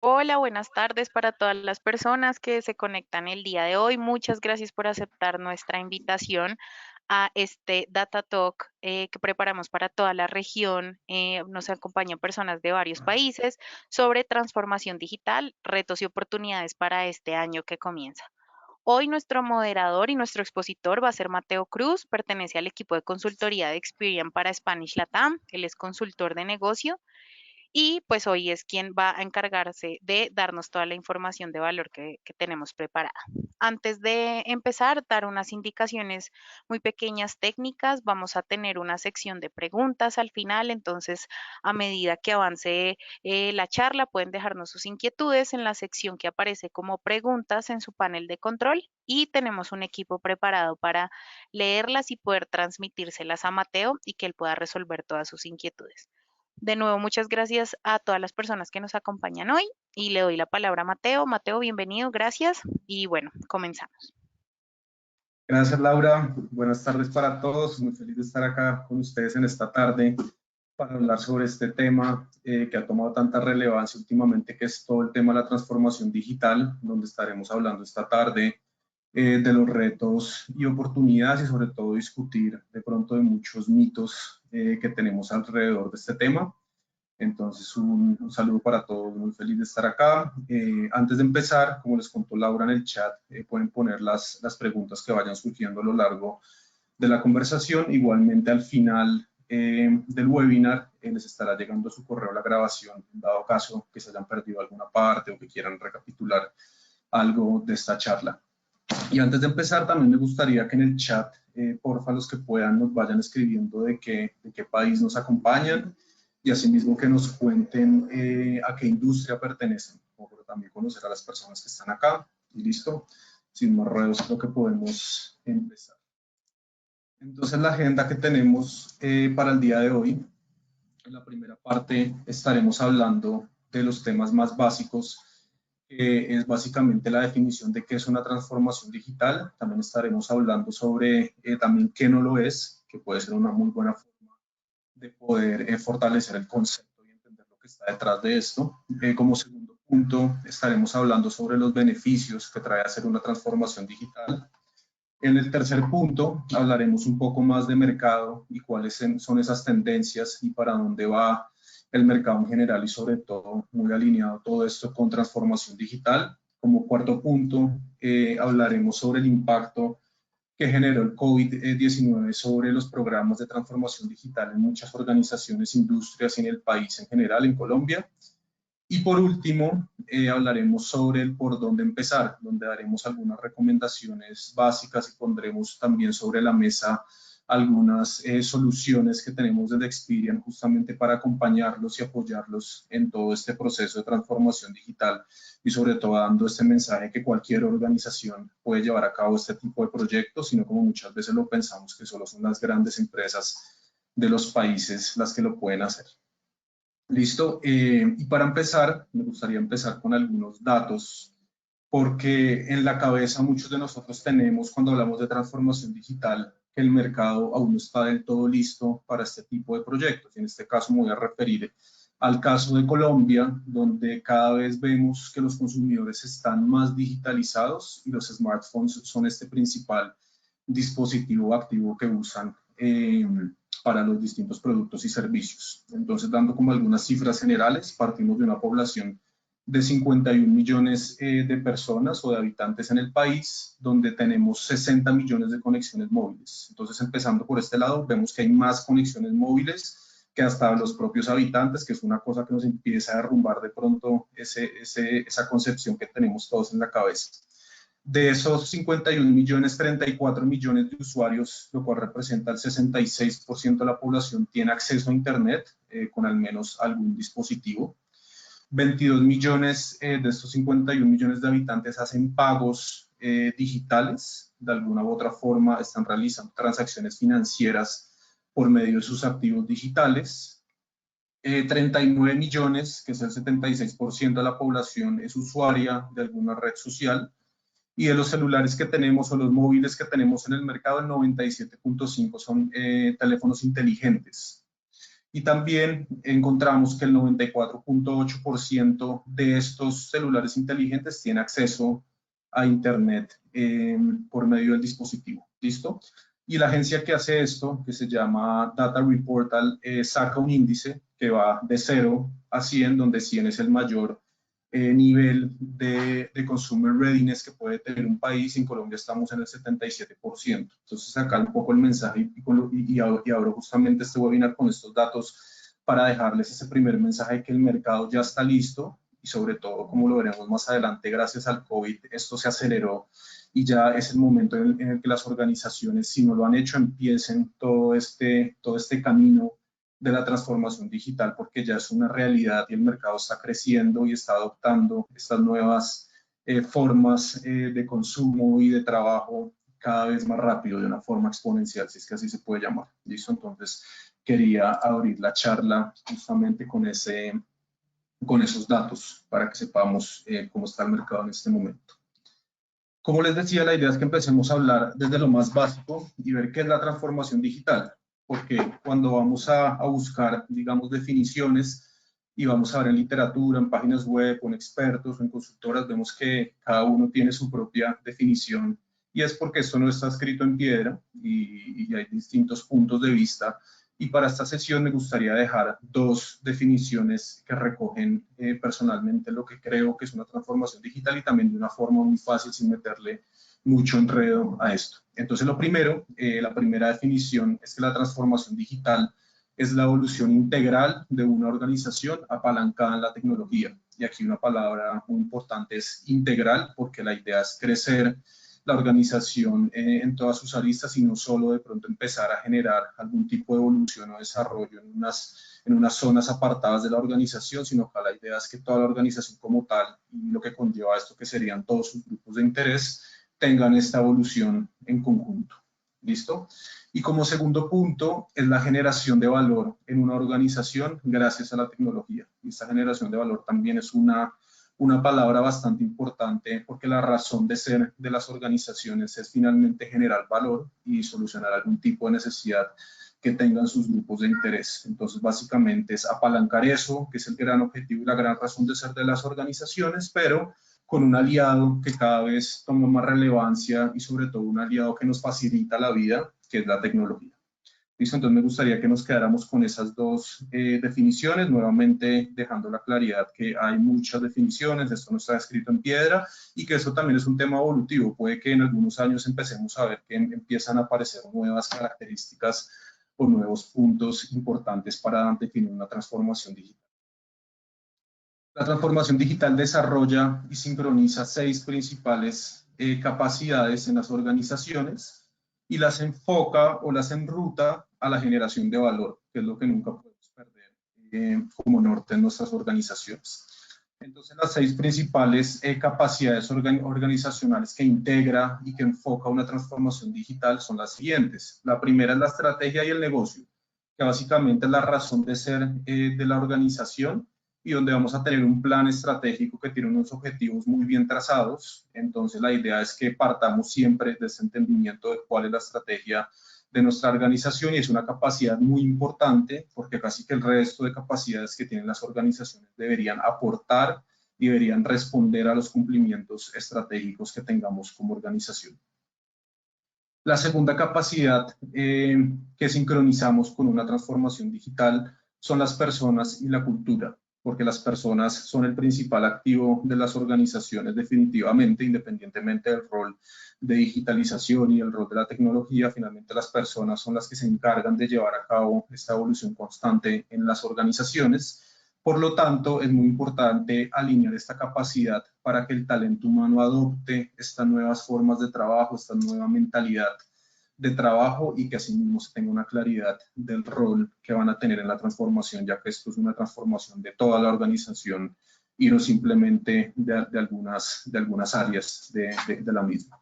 Hola, buenas tardes para todas las personas que se conectan el día de hoy. Muchas gracias por aceptar nuestra invitación a este Data Talk que preparamos para toda la región. Nos acompañan personas de varios países sobre transformación digital, retos y oportunidades para este año que comienza. Hoy nuestro moderador y nuestro expositor va a ser Mateo Cruz, pertenece al equipo de consultoría de Experian para Spanish Latam, él es consultor de negocio y pues hoy es quien va a encargarse de darnos toda la información de valor que tenemos preparada. Antes de empezar, dar unas indicaciones muy pequeñas técnicas. Vamos a tener una sección de preguntas al final, entonces a medida que avance la charla pueden dejarnos sus inquietudes en la sección que aparece como preguntas en su panel de control y tenemos un equipo preparado para leerlas y poder transmitírselas a Mateo y que él pueda resolver todas sus inquietudes. De nuevo, muchas gracias a todas las personas que nos acompañan hoy y le doy la palabra a Mateo. Mateo, bienvenido, gracias. Y bueno, comenzamos. Gracias, Laura. Buenas tardes para todos. Muy feliz de estar acá con ustedes en esta tarde para hablar sobre este tema que ha tomado tanta relevancia últimamente, que es todo el tema de la transformación digital, donde estaremos hablando esta tarde de los retos y oportunidades y sobre todo discutir de pronto de muchos mitos que tenemos alrededor de este tema. Entonces, un saludo para todos, muy feliz de estar acá. Antes de empezar, como les contó Laura en el chat, pueden poner las preguntas que vayan surgiendo a lo largo de la conversación. Igualmente, al final del webinar, les estará llegando a su correo la grabación, en dado caso que se hayan perdido alguna parte o que quieran recapitular algo de esta charla. Y antes de empezar, también me gustaría que en el chat, porfa, los que puedan nos vayan escribiendo de qué país nos acompañan y asimismo que nos cuenten a qué industria pertenecen, para también conocer a las personas que están acá. Y listo, sin más rodeos, creo que podemos empezar. Entonces, la agenda que tenemos para el día de hoy, en la primera parte estaremos hablando de los temas más básicos, que es básicamente la definición de qué es una transformación digital. También estaremos hablando sobre también qué no lo es, que puede ser una muy buena forma de poder fortalecer el concepto y entender lo que está detrás de esto. Como segundo punto, estaremos hablando sobre los beneficios que trae hacer una transformación digital. En el tercer punto, hablaremos un poco más de mercado y cuáles son esas tendencias y para dónde va el mercado en general y sobre todo muy alineado todo esto con transformación digital. Como cuarto punto, hablaremos sobre el impacto que generó el COVID-19 sobre los programas de transformación digital en muchas organizaciones, industrias y en el país en general, en Colombia. Y por último, hablaremos sobre el por dónde empezar, donde daremos algunas recomendaciones básicas y pondremos también sobre la mesa algunas soluciones que tenemos desde Experian justamente para acompañarlos y apoyarlos en todo este proceso de transformación digital y sobre todo dando este mensaje que cualquier organización puede llevar a cabo este tipo de proyectos, sino como muchas veces lo pensamos que solo son las grandes empresas de los países las que lo pueden hacer. Listo. Y para empezar, me gustaría empezar con algunos datos, porque en la cabeza muchos de nosotros tenemos cuando hablamos de transformación digital que el mercado aún no está del todo listo para este tipo de proyectos. Y en este caso me voy a referir al caso de Colombia, donde cada vez vemos que los consumidores están más digitalizados y los smartphones son este principal dispositivo activo que usan para los distintos productos y servicios. Entonces, dando como algunas cifras generales, partimos de una población de 51 millones de personas o de habitantes en el país, donde tenemos 60 millones de conexiones móviles. Entonces, empezando por este lado, vemos que hay más conexiones móviles que hasta los propios habitantes, que es una cosa que nos empieza a derrumbar de pronto esa concepción que tenemos todos en la cabeza. De esos 51 millones, 34 millones de usuarios, lo cual representa el 66% de la población, tiene acceso a Internet con al menos algún dispositivo. 22 millones de estos 51 millones de habitantes hacen pagos digitales, de alguna u otra forma están realizando transacciones financieras por medio de sus activos digitales. 39 millones, que es el 76% de la población, es usuaria de alguna red social. Y de los celulares que tenemos o los móviles que tenemos en el mercado, el 97.5 son teléfonos inteligentes. Y también encontramos que el 94.8% de estos celulares inteligentes tiene acceso a Internet por medio del dispositivo. ¿Listo? Y la agencia que hace esto, que se llama Data Reportal, saca un índice que va de 0 a 100, donde 100 es el mayor nivel de consumer readiness que puede tener un país. En Colombia estamos en el 77%. Entonces, acá un poco el mensaje y abro justamente este webinar con estos datos para dejarles ese primer mensaje que el mercado ya está listo y sobre todo, como lo veremos más adelante, gracias al COVID, esto se aceleró y ya es el momento en el que las organizaciones, si no lo han hecho, empiecen todo este camino de la transformación digital, porque ya es una realidad y el mercado está creciendo y está adoptando estas nuevas formas de consumo y de trabajo cada vez más rápido, de una forma exponencial, si es que así se puede llamar. ¿Listo? Entonces, quería abrir la charla justamente con esos datos para que sepamos cómo está el mercado en este momento. Como les decía, la idea es que empecemos a hablar desde lo más básico y ver qué es la transformación digital, porque cuando vamos a buscar, digamos, definiciones y vamos a ver en literatura, en páginas web, con expertos o en consultoras, vemos que cada uno tiene su propia definición y es porque esto no está escrito en piedra y hay distintos puntos de vista. Y para esta sesión me gustaría dejar dos definiciones que recogen personalmente lo que creo que es una transformación digital y también de una forma muy fácil sin meterle mucho enredo a esto. Entonces, lo primero, la primera definición es que la transformación digital es la evolución integral de una organización apalancada en la tecnología. Y aquí una palabra muy importante es integral, porque la idea es crecer la organización en todas sus aristas y no solo de pronto empezar a generar algún tipo de evolución o desarrollo en unas zonas apartadas de la organización, sino que la idea es que toda la organización como tal y lo que conlleva esto, que serían todos sus grupos de interés, tengan esta evolución en conjunto. ¿Listo? Y como segundo punto es la generación de valor en una organización gracias a la tecnología. Y esta generación de valor también es una palabra bastante importante porque la razón de ser de las organizaciones es finalmente generar valor y solucionar algún tipo de necesidad que tengan sus grupos de interés. Entonces, básicamente es apalancar eso, que es el gran objetivo y la gran razón de ser de las organizaciones, pero con un aliado que cada vez toma más relevancia y sobre todo un aliado que nos facilita la vida, que es la tecnología. ¿Listo? Entonces me gustaría que nos quedáramos con esas dos definiciones, nuevamente dejando la claridad que hay muchas definiciones, esto no está escrito en piedra y que eso también es un tema evolutivo. Puede que en algunos años empecemos a ver que empiezan a aparecer nuevas características o nuevos puntos importantes para definir una transformación digital. La transformación digital desarrolla y sincroniza 6 principales capacidades en las organizaciones y las enfoca o las enruta a la generación de valor, que es lo que nunca podemos perder como norte en nuestras organizaciones. Entonces, las 6 principales capacidades organizacionales que integra y que enfoca una transformación digital son las siguientes. La primera es la estrategia y el negocio, que básicamente es la razón de ser de la organización y donde vamos a tener un plan estratégico que tiene unos objetivos muy bien trazados. Entonces, la idea es que partamos siempre de ese entendimiento de cuál es la estrategia de nuestra organización y es una capacidad muy importante porque casi que el resto de capacidades que tienen las organizaciones deberían aportar y deberían responder a los cumplimientos estratégicos que tengamos como organización. La segunda capacidad que sincronizamos con una transformación digital son las personas y la cultura, porque las personas son el principal activo de las organizaciones definitivamente, independientemente del rol de digitalización y el rol de la tecnología. Finalmente las personas son las que se encargan de llevar a cabo esta evolución constante en las organizaciones. Por lo tanto, es muy importante alinear esta capacidad para que el talento humano adopte estas nuevas formas de trabajo, esta nueva mentalidad de trabajo y que asimismo se tenga una claridad del rol que van a tener en la transformación, ya que esto es una transformación de toda la organización y no simplemente de algunas áreas de la misma.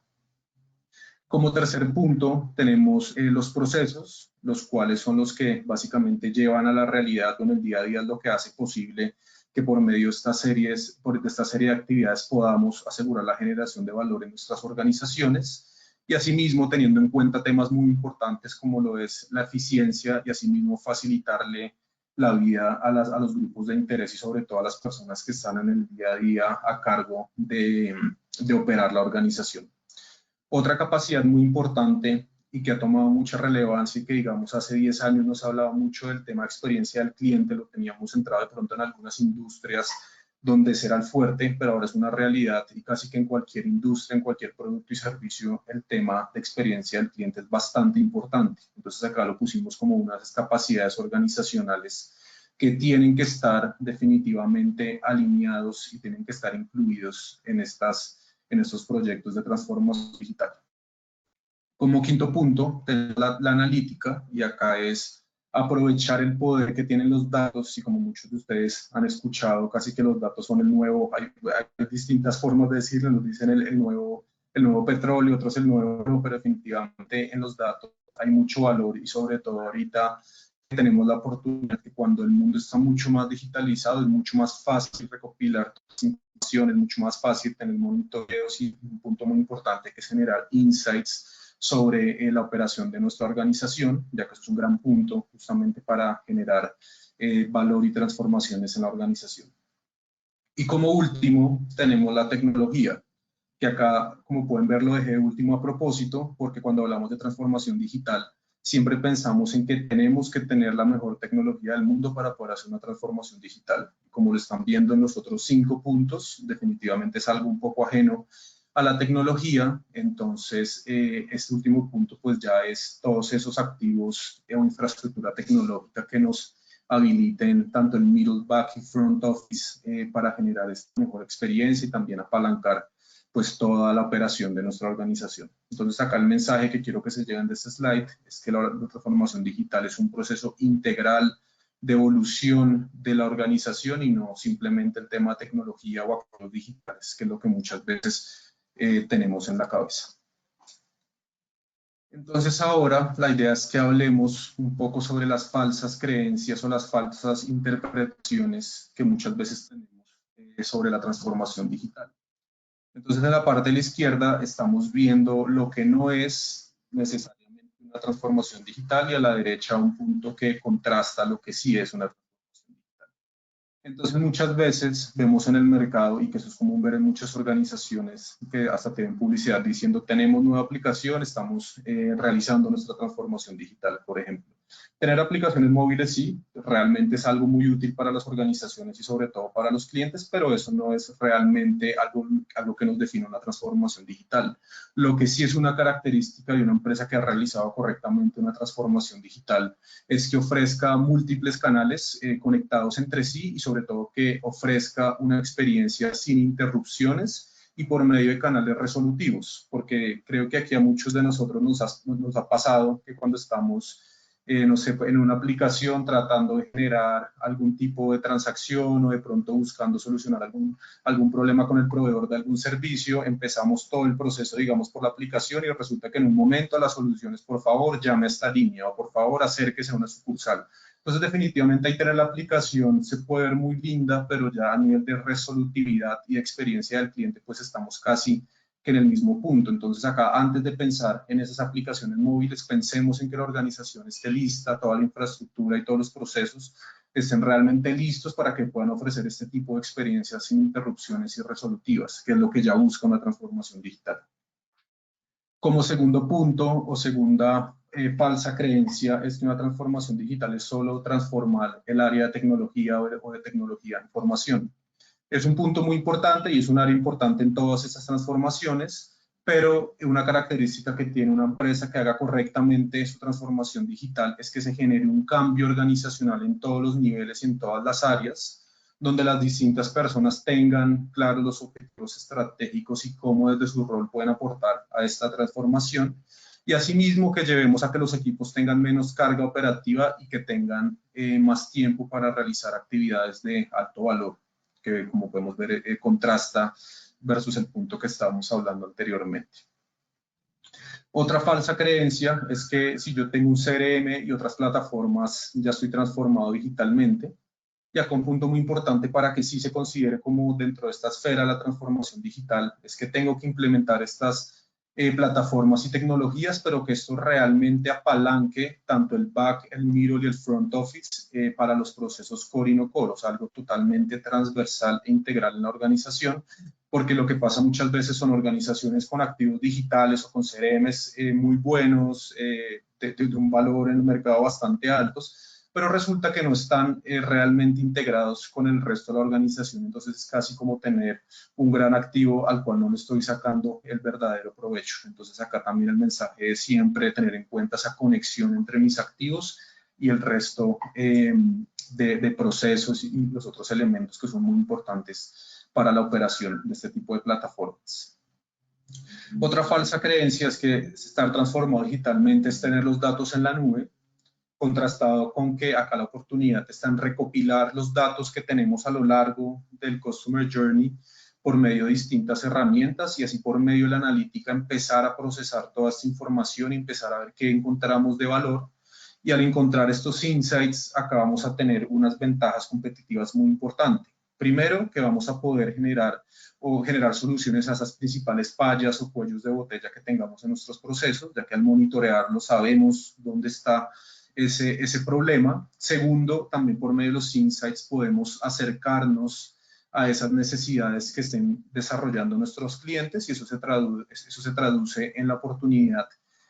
Como tercer punto, tenemos los procesos, los cuales son los que básicamente llevan a la realidad o en el día a día lo que hace posible que por medio de esta serie de actividades podamos asegurar la generación de valor en nuestras organizaciones y asimismo teniendo en cuenta temas muy importantes como lo es la eficiencia y asimismo facilitarle la vida a los grupos de interés y sobre todo a las personas que están en el día a día a cargo de operar la organización. Otra capacidad muy importante y que ha tomado mucha relevancia y que, digamos, hace 10 años nos hablaba mucho del tema de experiencia del cliente, lo teníamos centrado de pronto en algunas industrias donde ese era el fuerte, pero ahora es una realidad y casi que en cualquier industria, en cualquier producto y servicio, el tema de experiencia del cliente es bastante importante. Entonces acá lo pusimos como unas capacidades organizacionales que tienen que estar definitivamente alineados y tienen que estar incluidos en estos proyectos de transformación digital. Como quinto punto, la analítica, y acá es aprovechar el poder que tienen los datos, y como muchos de ustedes han escuchado, casi que los datos son el nuevo, hay distintas formas de decirlo, nos dicen el nuevo petróleo, otros el nuevo oro, pero definitivamente en los datos hay mucho valor y sobre todo ahorita tenemos la oportunidad que cuando el mundo está mucho más digitalizado es mucho más fácil recopilar información, es mucho más fácil tener monitoreos y un punto muy importante que es generar insights sobre la operación de nuestra organización, ya que eso es un gran punto justamente para generar valor y transformaciones en la organización. Y como último, tenemos la tecnología, que acá, como pueden ver, lo dejé último a propósito, porque cuando hablamos de transformación digital, siempre pensamos en que tenemos que tener la mejor tecnología del mundo para poder hacer una transformación digital. Como lo están viendo en los otros 5 puntos, definitivamente es algo un poco ajeno a la tecnología. Entonces, este último punto pues ya es todos esos activos o infraestructura tecnológica que nos habiliten tanto el middle, back y front office para generar esta mejor experiencia y también apalancar pues toda la operación de nuestra organización. Entonces acá el mensaje que quiero que se lleven de este slide es que la transformación digital es un proceso integral de evolución de la organización y no simplemente el tema de tecnología o acuerdos digitales, que es lo que muchas veces tenemos en la cabeza. Entonces ahora la idea es que hablemos un poco sobre las falsas creencias o las falsas interpretaciones que muchas veces tenemos sobre la transformación digital. Entonces en la parte de la izquierda estamos viendo lo que no es necesariamente una transformación digital y a la derecha un punto que contrasta lo que sí es una transformación digital. Entonces muchas veces vemos en el mercado, y que eso es común ver en muchas organizaciones que hasta tienen publicidad diciendo tenemos nueva aplicación, estamos realizando nuestra transformación digital, por ejemplo. Tener aplicaciones móviles sí, realmente es algo muy útil para las organizaciones y sobre todo para los clientes, pero eso no es realmente algo que nos define una transformación digital. Lo que sí es una característica de una empresa que ha realizado correctamente una transformación digital es que ofrezca múltiples canales conectados entre sí y sobre todo que ofrezca una experiencia sin interrupciones y por medio de canales resolutivos, porque creo que aquí a muchos de nosotros nos ha pasado que cuando estamos no sé, en una aplicación tratando de generar algún tipo de transacción o de pronto buscando solucionar algún problema con el proveedor de algún servicio, empezamos todo el proceso, digamos, por la aplicación y resulta que en un momento la solución es, por favor, llame a esta línea o por favor, acérquese a una sucursal. Entonces, definitivamente ahí tener la aplicación se puede ver muy linda, pero ya a nivel de resolutividad y experiencia del cliente, pues estamos casi que en el mismo punto. Entonces acá, antes de pensar en esas aplicaciones móviles, pensemos en que la organización esté lista, toda la infraestructura y todos los procesos estén realmente listos para que puedan ofrecer este tipo de experiencias sin interrupciones y resolutivas, que es lo que ya busca una transformación digital. Como segundo punto o segunda falsa creencia es que una transformación digital es solo transformar el área de tecnología o de tecnología de información. Es un punto muy importante y es un área importante en todas estas transformaciones, pero una característica que tiene una empresa que haga correctamente su transformación digital es que se genere un cambio organizacional en todos los niveles y en todas las áreas, donde las distintas personas tengan claros los objetivos estratégicos y cómo desde su rol pueden aportar a esta transformación. Y asimismo que llevemos a que los equipos tengan menos carga operativa y que tengan más tiempo para realizar actividades de alto valor, que como podemos ver contrasta versus el punto que estábamos hablando anteriormente. Otra falsa creencia es que si yo tengo un CRM y otras plataformas ya estoy transformado digitalmente. Y acá un punto muy importante para que sí se considere como dentro de esta esfera la transformación digital es que tengo que implementar estas plataformas y tecnologías, pero que esto realmente apalanque tanto el back, el middle y el front office para los procesos core y no core, o sea, algo totalmente transversal e integral en la organización, porque lo que pasa muchas veces son organizaciones con activos digitales o con CRMs muy buenos, de un valor en el mercado bastante altos, pero resulta que no están realmente integrados con el resto de la organización, entonces es casi como tener un gran activo al cual no le estoy sacando el verdadero provecho. Entonces acá también el mensaje es siempre tener en cuenta esa conexión entre mis activos y el resto de procesos y los otros elementos que son muy importantes para la operación de este tipo de plataformas. Otra falsa creencia es que estar transformado digitalmente es tener los datos en la nube, contrastado con que acá la oportunidad está en recopilar los datos que tenemos a lo largo del Customer Journey por medio de distintas herramientas y así por medio de la analítica empezar a procesar toda esta información y empezar a ver qué encontramos de valor. Y al encontrar estos insights, acá vamos a tener unas ventajas competitivas muy importantes. Primero, que vamos a poder generar soluciones a esas principales fallas o cuellos de botella que tengamos en nuestros procesos, ya que al monitorearlo sabemos dónde está ese problema. Segundo, también por medio de los insights podemos acercarnos a esas necesidades que estén desarrollando nuestros clientes y eso se traduce en la oportunidad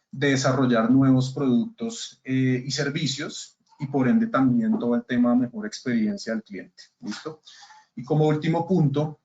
de desarrollar nuevos productos y servicios y por ende también todo el tema de mejor experiencia al cliente. ¿Listo? Y como último punto,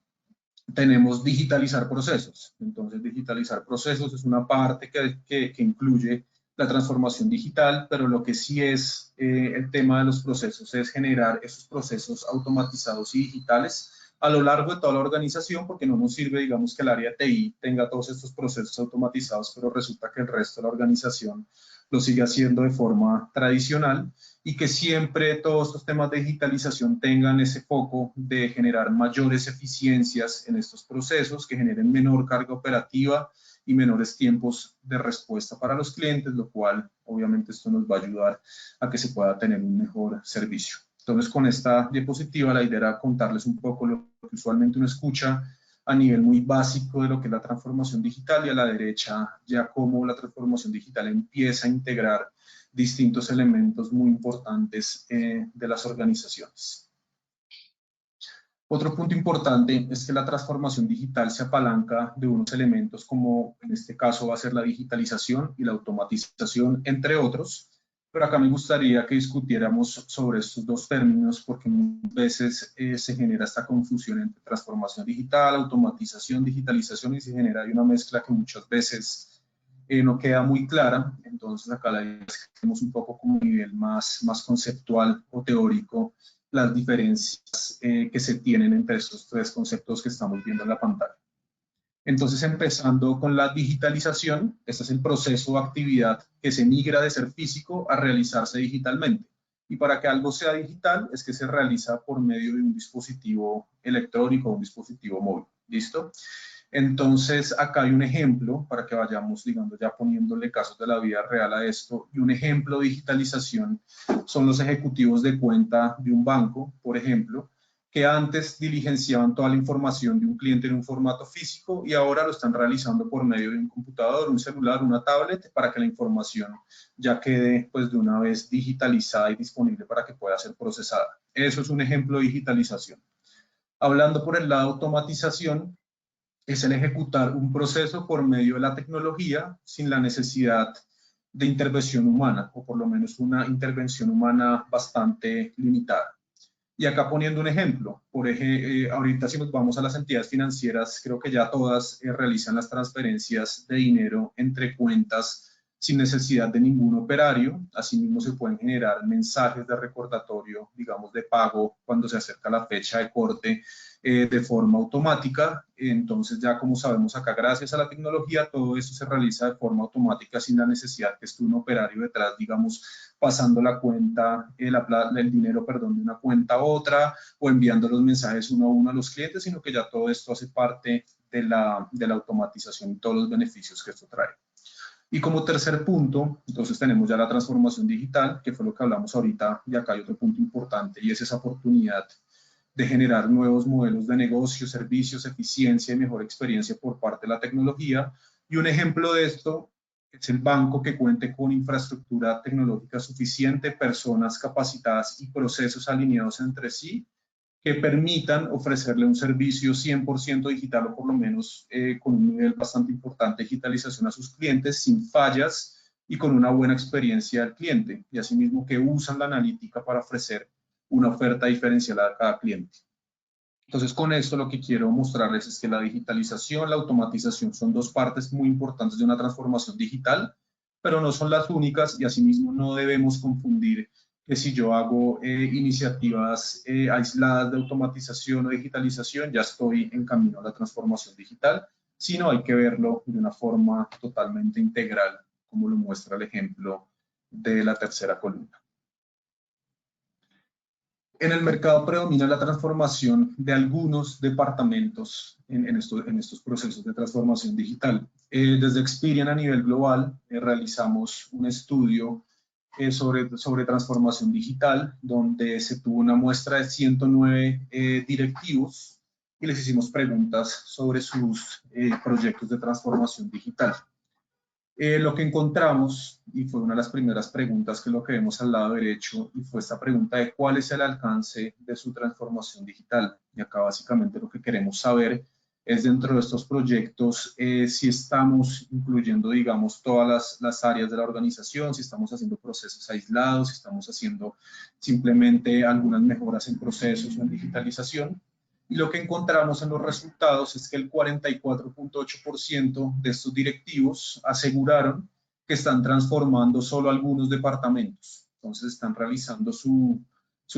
tenemos digitalizar procesos. Entonces, digitalizar procesos es una parte que incluye la transformación digital, pero lo que sí es el tema de los procesos es generar esos procesos automatizados y digitales a lo largo de toda la organización, porque no nos sirve, digamos, que el área TI tenga todos estos procesos automatizados, pero resulta que el resto de la organización lo sigue haciendo de forma tradicional y que siempre todos estos temas de digitalización tengan ese foco de generar mayores eficiencias en estos procesos, que generen menor carga operativa y menores tiempos de respuesta para los clientes, lo cual obviamente esto nos va a ayudar a que se pueda tener un mejor servicio. Entonces, con esta diapositiva la idea era contarles un poco lo que usualmente uno escucha a nivel muy básico de lo que es la transformación digital y a la derecha ya cómo la transformación digital empieza a integrar distintos elementos muy importantes de las organizaciones. Otro punto importante es que la transformación digital se apalanca de unos elementos como en este caso va a ser la digitalización y la automatización, entre otros, pero acá me gustaría que discutiéramos sobre estos dos términos porque muchas veces se genera esta confusión entre transformación digital, automatización, digitalización y se genera una mezcla que muchas veces no queda muy clara. Entonces acá la idea es que tenemos un poco como un nivel más conceptual o teórico las diferencias que se tienen entre estos tres conceptos que estamos viendo en la pantalla. Entonces, empezando con la digitalización, este es el proceso o actividad que se migra de ser físico a realizarse digitalmente. Y para que algo sea digital es que se realiza por medio de un dispositivo electrónico o un dispositivo móvil. ¿Listo? Entonces, acá hay un ejemplo para que vayamos, digamos, ya poniéndole casos de la vida real a esto. Y un ejemplo de digitalización son los ejecutivos de cuenta de un banco, por ejemplo, que antes diligenciaban toda la información de un cliente en un formato físico y ahora lo están realizando por medio de un computador, un celular, una tablet, para que la información ya quede pues de una vez digitalizada y disponible para que pueda ser procesada. Eso es un ejemplo de digitalización. Hablando por el lado de automatización, es el ejecutar un proceso por medio de la tecnología sin la necesidad de intervención humana, o por lo menos una intervención humana bastante limitada. Y acá poniendo un ejemplo, ahorita si nos vamos a las entidades financieras, creo que ya todas realizan las transferencias de dinero entre cuentas sin necesidad de ningún operario. Asimismo se pueden generar mensajes de recordatorio, digamos, de pago cuando se acerca la fecha de corte de forma automática. Entonces ya como sabemos acá, gracias a la tecnología, todo eso se realiza de forma automática sin la necesidad que esté un operario detrás, digamos, pasando la cuenta, el dinero, perdón, de una cuenta a otra o enviando los mensajes uno a uno a los clientes, sino que ya todo esto hace parte de la automatización y todos los beneficios que esto trae. Y como tercer punto, entonces tenemos ya la transformación digital, que fue lo que hablamos ahorita, y acá hay otro punto importante, y es esa oportunidad de generar nuevos modelos de negocio, servicios, eficiencia y mejor experiencia por parte de la tecnología, Y un ejemplo de esto es el banco que cuente con infraestructura tecnológica suficiente, personas capacitadas y procesos alineados entre sí que permitan ofrecerle un servicio 100% digital o por lo menos con un nivel bastante importante de digitalización a sus clientes sin fallas y con una buena experiencia al cliente. Y asimismo que usan la analítica para ofrecer una oferta diferencial a cada cliente. Entonces, con esto lo que quiero mostrarles es que la digitalización, la automatización son dos partes muy importantes de una transformación digital, pero no son las únicas y asimismo no debemos confundir que si yo hago iniciativas aisladas de automatización o digitalización, ya estoy en camino a la transformación digital, sino hay que verlo de una forma totalmente integral, como lo muestra el ejemplo de la tercera columna. En el mercado predomina la transformación de algunos departamentos en estos procesos de transformación digital. Desde Experian a nivel global realizamos un estudio sobre transformación digital, donde se tuvo una muestra de 109 directivos y les hicimos preguntas sobre sus proyectos de transformación digital. Lo que encontramos, y fue una de las primeras preguntas que lo que vemos al lado derecho, y fue esta pregunta de cuál es el alcance de su transformación digital. Y acá básicamente lo que queremos saber es dentro de estos proyectos si estamos incluyendo, digamos, todas las áreas de la organización, si estamos haciendo procesos aislados, si estamos haciendo simplemente algunas mejoras en procesos o en digitalización. Y lo que encontramos en los resultados es que el 44.8% de estos directivos aseguraron que están transformando solo algunos departamentos. Entonces están realizando su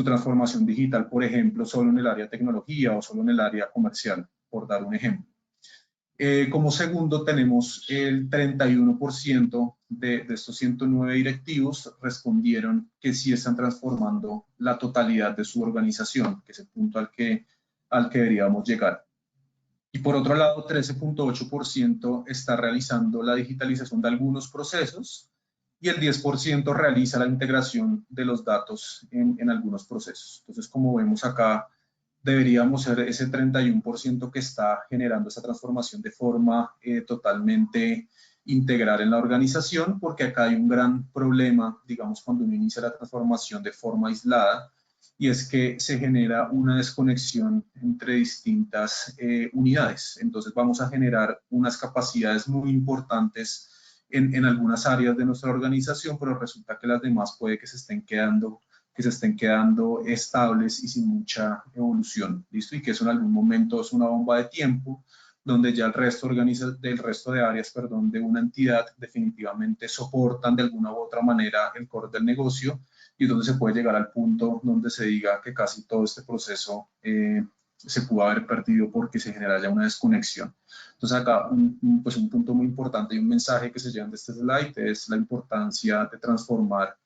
transformación digital, por ejemplo, solo en el área de tecnología o solo en el área comercial, por dar un ejemplo. Como segundo tenemos el 31% de estos 109 directivos respondieron que sí están transformando la totalidad de su organización, que es el punto al que deberíamos llegar. Y por otro lado, 13.8% está realizando la digitalización de algunos procesos y el 10% realiza la integración de los datos en algunos procesos. Entonces, como vemos acá, deberíamos ser ese 31% que está generando esa transformación de forma totalmente integral en la organización, porque acá hay un gran problema, digamos, cuando uno inicia la transformación de forma aislada, y es que se genera una desconexión entre distintas unidades. Entonces vamos a generar unas capacidades muy importantes en algunas áreas de nuestra organización, pero resulta que las demás puede que se estén quedando estables y sin mucha evolución, ¿listo? Y que eso en algún momento es una bomba de tiempo, donde ya el resto de áreas, perdón, de una entidad definitivamente soportan de alguna u otra manera el core del negocio y donde se puede llegar al punto donde se diga que casi todo este proceso se pudo haber perdido porque se genera ya una desconexión. Entonces acá pues un punto muy importante y un mensaje que se llevan de este slide es la importancia de transformar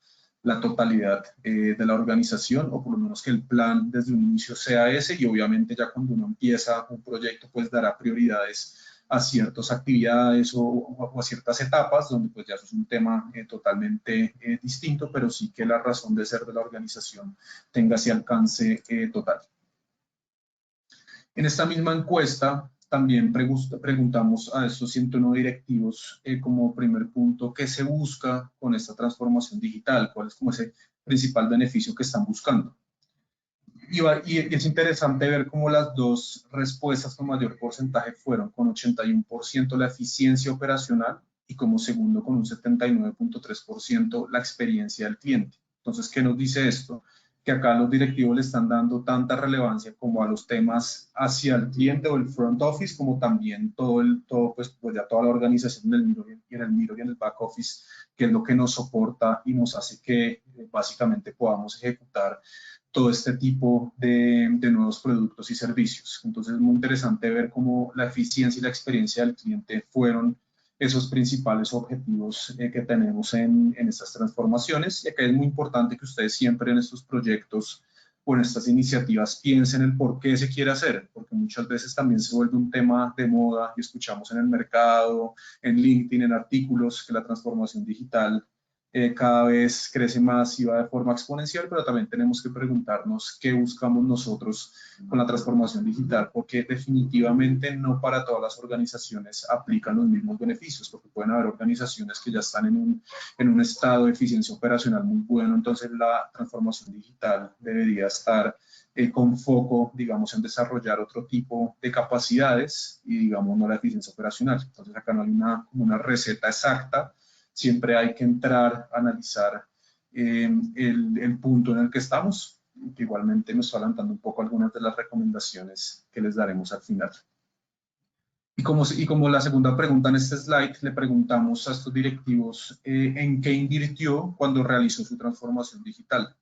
la totalidad de la organización, o por lo menos que el plan desde un inicio sea ese, y obviamente ya cuando uno empieza un proyecto pues dará prioridades a ciertas actividades o a ciertas etapas, donde pues ya eso es un tema totalmente distinto, pero sí que la razón de ser de la organización tenga ese alcance total. En esta misma encuesta también preguntamos a estos 109 directivos como primer punto, ¿qué se busca con esta transformación digital? ¿Cuál es como ese principal beneficio que están buscando? Y es interesante ver cómo las dos respuestas con mayor porcentaje fueron con 81% la eficiencia operacional y como segundo con un 79.3% la experiencia del cliente. Entonces, ¿qué nos dice esto? Que acá los directivos le están dando tanta relevancia como a los temas hacia el cliente o el front office, como también pues ya toda la organización en el middle y en el back office, que es lo que nos soporta y nos hace que básicamente podamos ejecutar todo este tipo de nuevos productos y servicios. Entonces es muy interesante ver cómo la eficiencia y la experiencia del cliente fueron esos principales objetivos que tenemos en estas transformaciones. Y acá es muy importante que ustedes siempre en estos proyectos o en estas iniciativas piensen el por qué se quiere hacer, porque muchas veces también se vuelve un tema de moda y escuchamos en el mercado, en LinkedIn, en artículos, que la transformación digital cada vez crece más y va de forma exponencial, pero también tenemos que preguntarnos qué buscamos nosotros con la transformación digital, porque definitivamente no para todas las organizaciones aplican los mismos beneficios, porque pueden haber organizaciones que ya están en un estado de eficiencia operacional muy bueno, entonces la transformación digital debería estar con foco, digamos, en desarrollar otro tipo de capacidades y, digamos, no la eficiencia operacional. Entonces acá no hay una receta exacta, siempre hay que entrar a analizar el punto en el que estamos, que igualmente me estoy adelantando un poco algunas de las recomendaciones que les daremos al final. Y como la segunda pregunta en este slide, le preguntamos a estos directivos en qué invirtió cuando realizó su transformación digital.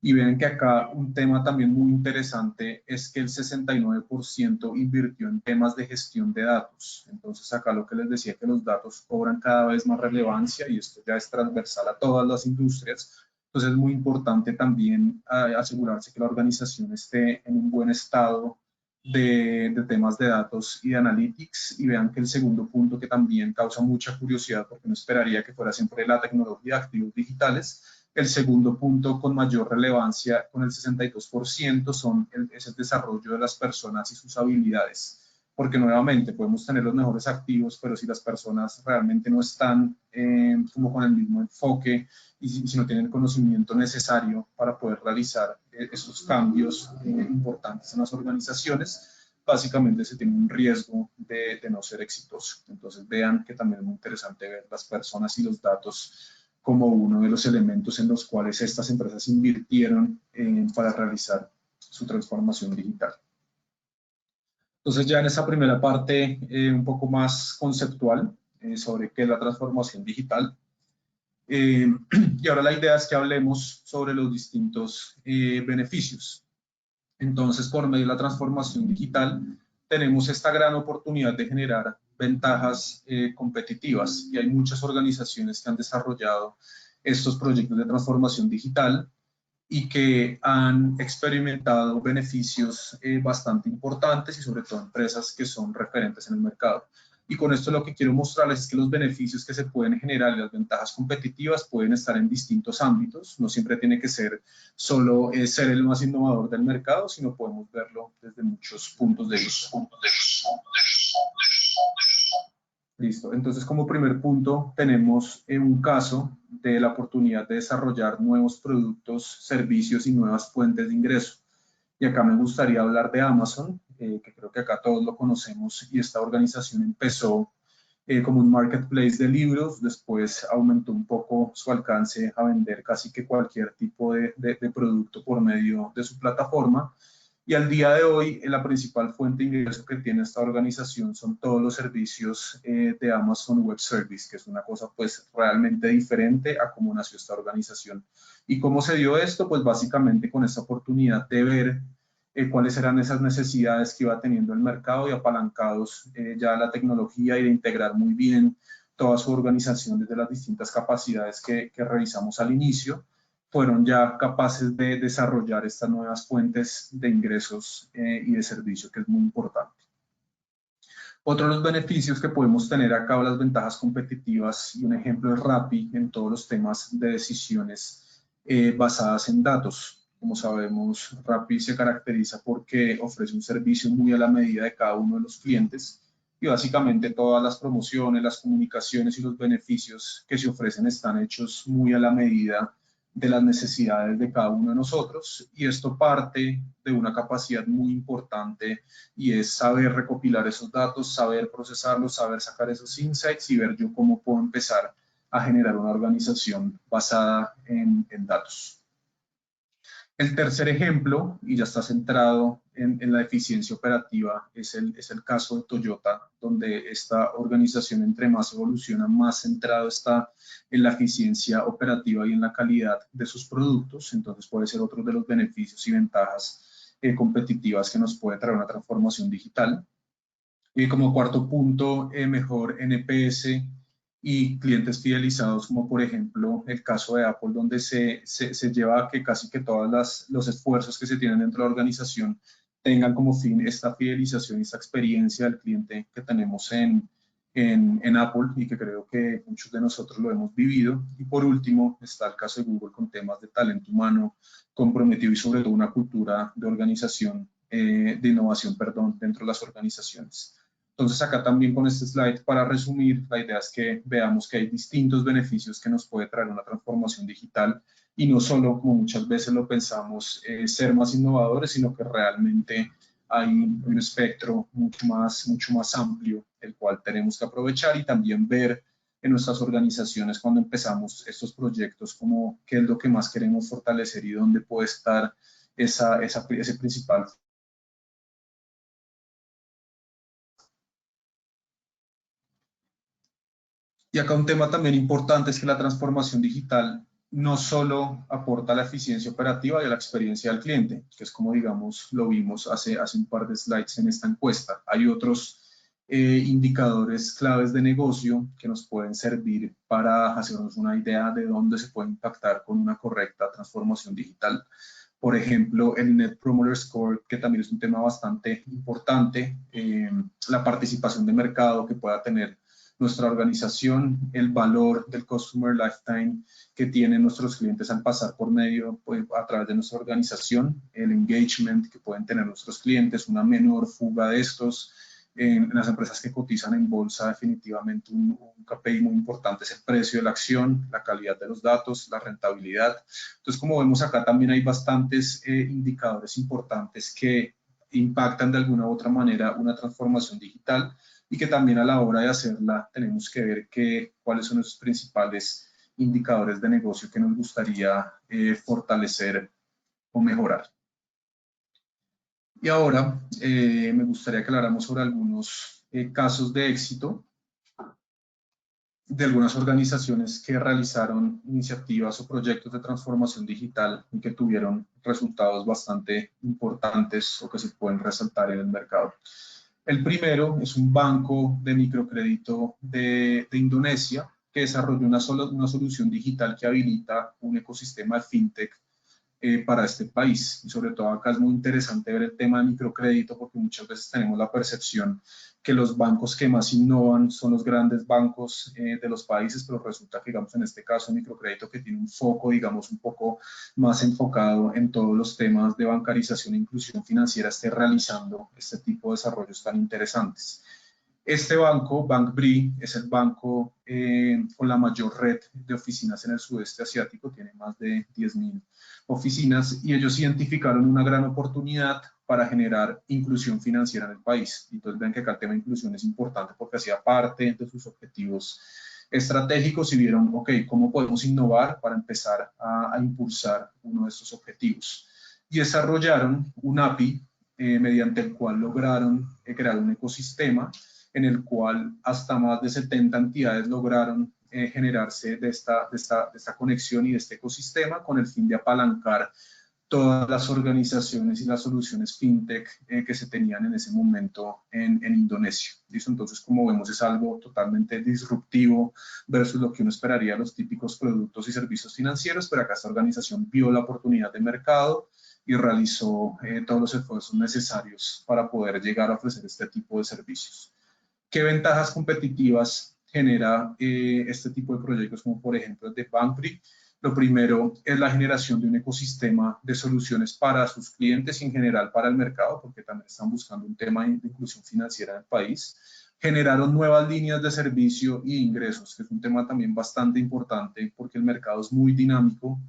Y ven que acá un tema también muy interesante es que el 69% invirtió en temas de gestión de datos. Entonces acá lo que les decía que los datos cobran cada vez más relevancia y esto ya es transversal a todas las industrias. Entonces es muy importante también asegurarse que la organización esté en un buen estado de temas de datos y de analytics. Y vean que el segundo punto que también causa mucha curiosidad, porque no esperaría que fuera siempre la tecnología de activos digitales, el segundo punto con mayor relevancia, con el 62%, es el desarrollo de las personas y sus habilidades. Porque nuevamente podemos tener los mejores activos, pero si las personas realmente no están como con el mismo enfoque y si no tienen el conocimiento necesario para poder realizar esos cambios importantes en las organizaciones, básicamente se tiene un riesgo de no ser exitoso. Entonces vean que también es muy interesante ver las personas y los datos como uno de los elementos en los cuales estas empresas invirtieron para realizar su transformación digital. Entonces ya en esa primera parte un poco más conceptual sobre qué es la transformación digital. Y ahora la idea es que hablemos sobre los distintos beneficios. Entonces, por medio de la transformación digital, tenemos esta gran oportunidad de generar ventajas competitivas y hay muchas organizaciones que han desarrollado estos proyectos de transformación digital y que han experimentado beneficios bastante importantes y sobre todo empresas que son referentes en el mercado. Y con esto lo que quiero mostrarles es que los beneficios que se pueden generar y las ventajas competitivas pueden estar en distintos ámbitos. No siempre tiene que ser solo ser el más innovador del mercado, sino podemos verlo desde muchos puntos de vista. Listo. Entonces, como primer punto, tenemos un caso de la oportunidad de desarrollar nuevos productos, servicios y nuevas fuentes de ingreso. Y acá me gustaría hablar de Amazon, que creo que acá todos lo conocemos, y esta organización empezó como un marketplace de libros, después aumentó un poco su alcance a vender casi que cualquier tipo de producto por medio de su plataforma. Y al día de hoy, la principal fuente de ingreso que tiene esta organización son todos los servicios de Amazon Web Service, que es una cosa pues realmente diferente a cómo nació esta organización. ¿Y cómo se dio esto? Pues básicamente con esta oportunidad de ver cuáles eran esas necesidades que iba teniendo el mercado y apalancados ya la tecnología y de integrar muy bien toda su organización desde las distintas capacidades que revisamos al inicio, fueron ya capaces de desarrollar estas nuevas fuentes de ingresos y de servicio, que es muy importante. Otro de los beneficios que podemos tener acá o las ventajas competitivas, y un ejemplo es Rappi en todos los temas de decisiones basadas en datos. Como sabemos, Rappi se caracteriza porque ofrece un servicio muy a la medida de cada uno de los clientes y básicamente todas las promociones, las comunicaciones y los beneficios que se ofrecen están hechos muy a la medida de las necesidades de cada uno de nosotros y esto parte de una capacidad muy importante y es saber recopilar esos datos, saber procesarlos, saber sacar esos insights y ver yo cómo puedo empezar a generar una organización basada en datos. El tercer ejemplo, y ya está centrado en la eficiencia operativa, es el caso de Toyota, donde esta organización entre más evoluciona, más centrado está en la eficiencia operativa y en la calidad de sus productos. Entonces puede ser otro de los beneficios y ventajas competitivas que nos puede traer una transformación digital. Y como cuarto punto, mejor NPS y clientes fidelizados, como por ejemplo el caso de Apple, donde se lleva a que casi que todos los esfuerzos que se tienen dentro de la organización tengan como fin esta fidelización y esta experiencia del cliente que tenemos en en Apple y que creo que muchos de nosotros lo hemos vivido. Y por último está el caso de Google con temas de talento humano comprometido y sobre todo una cultura de organización, de innovación, perdón, dentro de las organizaciones. Entonces acá también con este slide, para resumir, la idea es que veamos que hay distintos beneficios que nos puede traer una transformación digital y no solo, como muchas veces lo pensamos, ser más innovadores, sino que realmente hay un espectro mucho más amplio, el cual tenemos que aprovechar y también ver en nuestras organizaciones cuando empezamos estos proyectos, como qué es lo que más queremos fortalecer y dónde puede estar ese principal. Y acá un tema también importante es que la transformación digital no solo aporta la eficiencia operativa y la experiencia del cliente, que es como, digamos, lo vimos hace un par de slides en esta encuesta. Hay otros indicadores claves de negocio que nos pueden servir para hacernos una idea de dónde se puede impactar con una correcta transformación digital. Por ejemplo, el Net Promoter Score, que también es un tema bastante importante, la participación de mercado que pueda tener nuestra organización, el valor del Customer Lifetime que tienen nuestros clientes al pasar por medio, pues, a través de nuestra organización, el engagement que pueden tener nuestros clientes, una menor fuga de estos. En las empresas que cotizan en bolsa, definitivamente un KPI muy importante es el precio de la acción, la calidad de los datos, la rentabilidad. Entonces, como vemos acá, también hay bastantes indicadores importantes que impactan de alguna u otra manera una transformación digital y que también a la hora de hacerla tenemos que ver cuáles son esos principales indicadores de negocio que nos gustaría fortalecer o mejorar. Y ahora me gustaría que habláramos sobre algunos casos de éxito de algunas organizaciones que realizaron iniciativas o proyectos de transformación digital y que tuvieron resultados bastante importantes o que se pueden resaltar en el mercado. El primero es un banco de microcrédito de Indonesia que desarrolló una solución digital que habilita un ecosistema de fintech para este país. Y sobre todo acá es muy interesante ver el tema de microcrédito porque muchas veces tenemos la percepción que los bancos que más innovan son los grandes bancos de los países, pero resulta que, digamos, en este caso, microcrédito que tiene un foco, digamos, un poco más enfocado en todos los temas de bancarización e inclusión financiera, esté realizando este tipo de desarrollos tan interesantes. Este banco, Bank BRI, es el banco con la mayor red de oficinas en el sudeste asiático, tiene más de 10.000 oficinas y ellos identificaron una gran oportunidad para generar inclusión financiera en el país. Entonces ven que acá el tema de inclusión es importante porque hacía parte de sus objetivos estratégicos y vieron, ok, ¿cómo podemos innovar para empezar a impulsar uno de estos objetivos? Y desarrollaron un API mediante el cual lograron crear un ecosistema en el cual hasta más de 70 entidades lograron generarse de esta conexión y de este ecosistema con el fin de apalancar todas las organizaciones y las soluciones fintech que se tenían en ese momento en Indonesia. ¿Listo? Entonces, como vemos, es algo totalmente disruptivo versus lo que uno esperaría de los típicos productos y servicios financieros, pero acá esta organización vio la oportunidad de mercado y realizó todos los esfuerzos necesarios para poder llegar a ofrecer este tipo de servicios. ¿Qué ventajas competitivas genera este tipo de proyectos como por ejemplo el de Banpri? Lo primero es la generación de un ecosistema de soluciones para sus clientes y en general para el mercado, porque también están buscando un tema de inclusión financiera en el país. Generaron nuevas líneas de servicio y ingresos, que es un tema también bastante importante porque el mercado es muy dinámico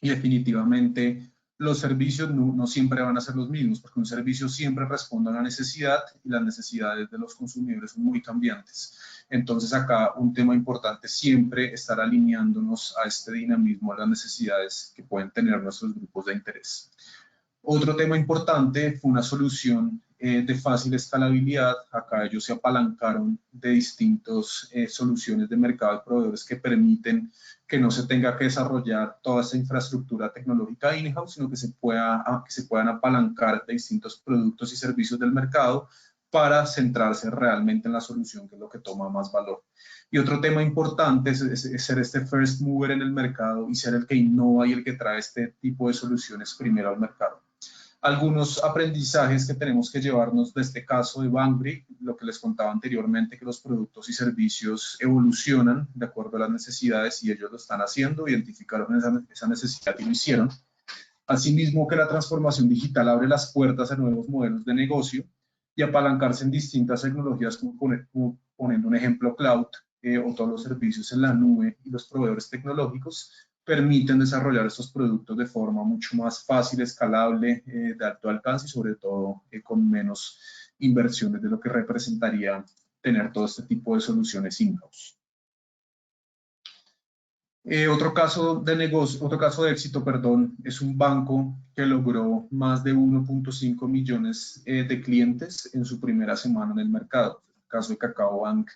y definitivamente los servicios no siempre van a ser los mismos, porque un servicio siempre responde a una necesidad y las necesidades de los consumidores son muy cambiantes. Entonces acá un tema importante siempre estar alineándonos a este dinamismo, a las necesidades que pueden tener nuestros grupos de interés. Otro tema importante fue una solución de fácil escalabilidad. Acá ellos se apalancaron de distintas soluciones de mercado de proveedores que permiten que no se tenga que desarrollar toda esa infraestructura tecnológica in-house, sino que se puedan apalancar de distintos productos y servicios del mercado para centrarse realmente en la solución, que es lo que toma más valor. Y otro tema importante es ser este first mover en el mercado y ser el que innova y el que trae este tipo de soluciones primero al mercado. Algunos aprendizajes que tenemos que llevarnos de este caso de Banbrick, lo que les contaba anteriormente, que los productos y servicios evolucionan de acuerdo a las necesidades y ellos lo están haciendo, identificaron esa necesidad y lo hicieron. Asimismo, que la transformación digital abre las puertas a nuevos modelos de negocio y apalancarse en distintas tecnologías, como poniendo un ejemplo cloud, o todos los servicios en la nube y los proveedores tecnológicos permiten desarrollar estos productos de forma mucho más fácil, escalable, de alto alcance y sobre todo con menos inversiones de lo que representaría tener todo este tipo de soluciones in-house. Otro caso de negocio, otro caso de éxito, perdón, es un banco que logró más de 1.5 millones de clientes en su primera semana en el mercado. El caso de Kakao Bank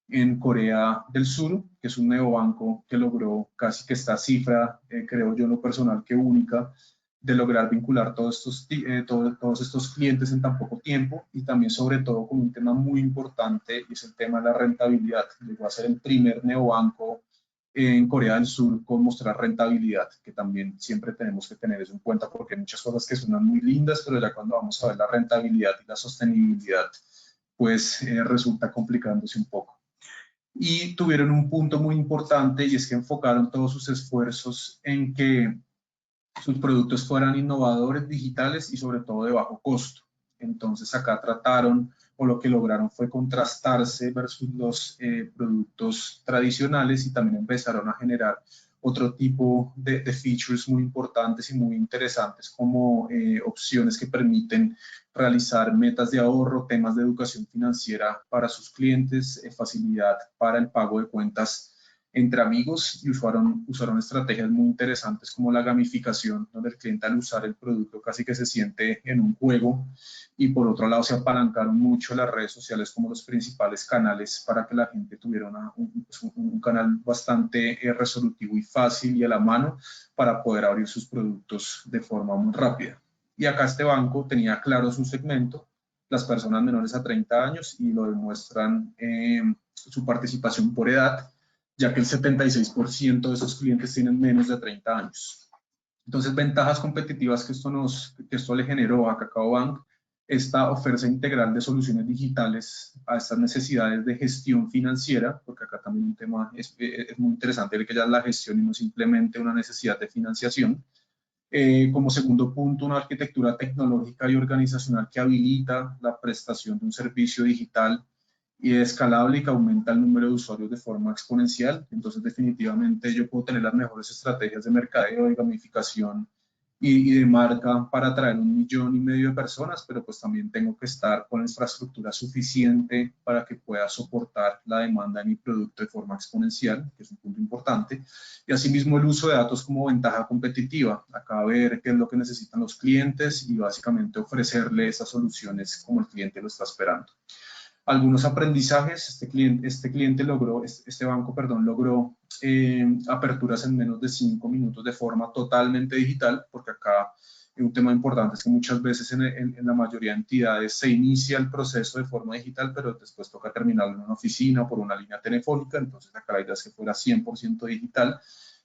en Corea del Sur, que es un neobanco que logró casi que esta cifra, creo yo en lo personal, que única, de lograr vincular todos estos clientes en tan poco tiempo y también sobre todo con un tema muy importante y es el tema de la rentabilidad. Llegó a ser el primer neobanco en Corea del Sur con mostrar rentabilidad, que también siempre tenemos que tener eso en cuenta porque hay muchas cosas que suenan muy lindas, pero ya cuando vamos a ver la rentabilidad y la sostenibilidad, pues resulta complicándose un poco. Y tuvieron un punto muy importante y es que enfocaron todos sus esfuerzos en que sus productos fueran innovadores, digitales y sobre todo de bajo costo. Entonces acá trataron o lo que lograron fue contrastarse versus los productos tradicionales y también empezaron a generar otro tipo de features muy importantes y muy interesantes como opciones que permiten realizar metas de ahorro, temas de educación financiera para sus clientes, facilidad para el pago de cuentas entre amigos y usaron estrategias muy interesantes como la gamificación, donde el cliente al usar el producto casi que se siente en un juego y por otro lado se apalancaron mucho las redes sociales como los principales canales para que la gente tuviera un canal bastante resolutivo y fácil y a la mano para poder abrir sus productos de forma muy rápida. Y acá este banco tenía claro su segmento, las personas menores a 30 años y lo demuestran su participación por edad, ya que el 76% de esos clientes tienen menos de 30 años. Entonces, ventajas competitivas que esto le generó a Kakao Bank, esta oferta integral de soluciones digitales a estas necesidades de gestión financiera, porque acá también un tema es muy interesante, que ya es la gestión y no simplemente una necesidad de financiación. Como segundo punto, una arquitectura tecnológica y organizacional que habilita la prestación de un servicio digital y escalable y que aumenta el número de usuarios de forma exponencial. Entonces, definitivamente yo puedo tener las mejores estrategias de mercadeo, de gamificación y de marca para atraer 1,5 millones de personas, pero pues también tengo que estar con la infraestructura suficiente para que pueda soportar la demanda de mi producto de forma exponencial, que es un punto importante. Y asimismo el uso de datos como ventaja competitiva. Acá ver qué es lo que necesitan los clientes y básicamente ofrecerle esas soluciones como el cliente lo está esperando. Algunos aprendizajes, este banco, perdón, logró aperturas en menos de 5 minutos de forma totalmente digital, porque acá un tema importante es que muchas veces en la mayoría de entidades se inicia el proceso de forma digital, pero después toca terminarlo en una oficina o por una línea telefónica, entonces acá la idea es que fuera 100% digital.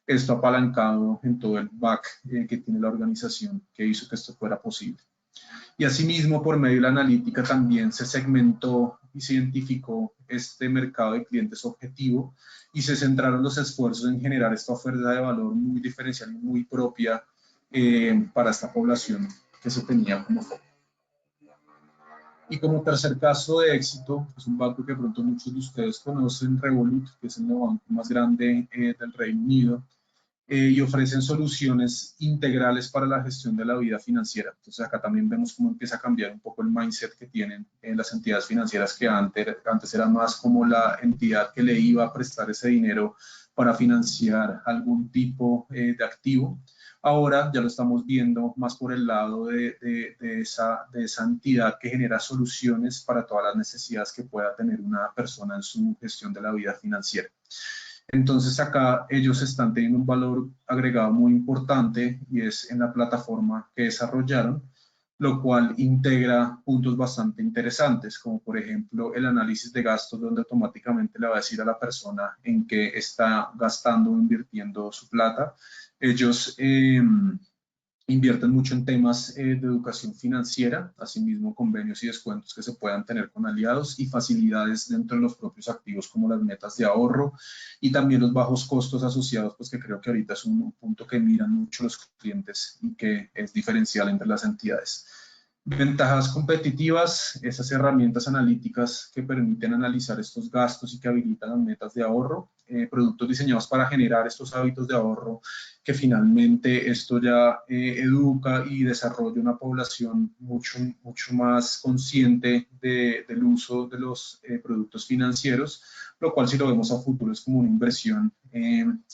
Esto apalancado en todo el back que tiene la organización que hizo que esto fuera posible. Y asimismo, por medio de la analítica también se segmentó y se identificó este mercado de clientes objetivo y se centraron los esfuerzos en generar esta oferta de valor muy diferencial y muy propia para esta población que se tenía como foco. Y como tercer caso de éxito, es un banco que pronto muchos de ustedes conocen, Revolut, que es el banco más grande del Reino Unido, y ofrecen soluciones integrales para la gestión de la vida financiera. Entonces acá también vemos cómo empieza a cambiar un poco el mindset que tienen las entidades financieras que antes era más como la entidad que le iba a prestar ese dinero para financiar algún tipo de activo. Ahora ya lo estamos viendo más por el lado de esa entidad que genera soluciones para todas las necesidades que pueda tener una persona en su gestión de la vida financiera. Entonces acá ellos están teniendo un valor agregado muy importante y es en la plataforma que desarrollaron, lo cual integra puntos bastante interesantes, como por ejemplo el análisis de gastos, donde automáticamente le va a decir a la persona en qué está gastando o invirtiendo su plata. Ellos Invierten mucho en temas de educación financiera, asimismo convenios y descuentos que se puedan tener con aliados y facilidades dentro de los propios activos como las metas de ahorro y también los bajos costos asociados, pues que creo que ahorita es un punto que miran mucho los clientes y que es diferencial entre las entidades. Ventajas competitivas, esas herramientas analíticas que permiten analizar estos gastos y que habilitan las metas de ahorro, productos diseñados para generar estos hábitos de ahorro, que finalmente esto ya educa y desarrolla una población mucho más consciente del uso de los productos financieros, lo cual si lo vemos a futuro es como una inversión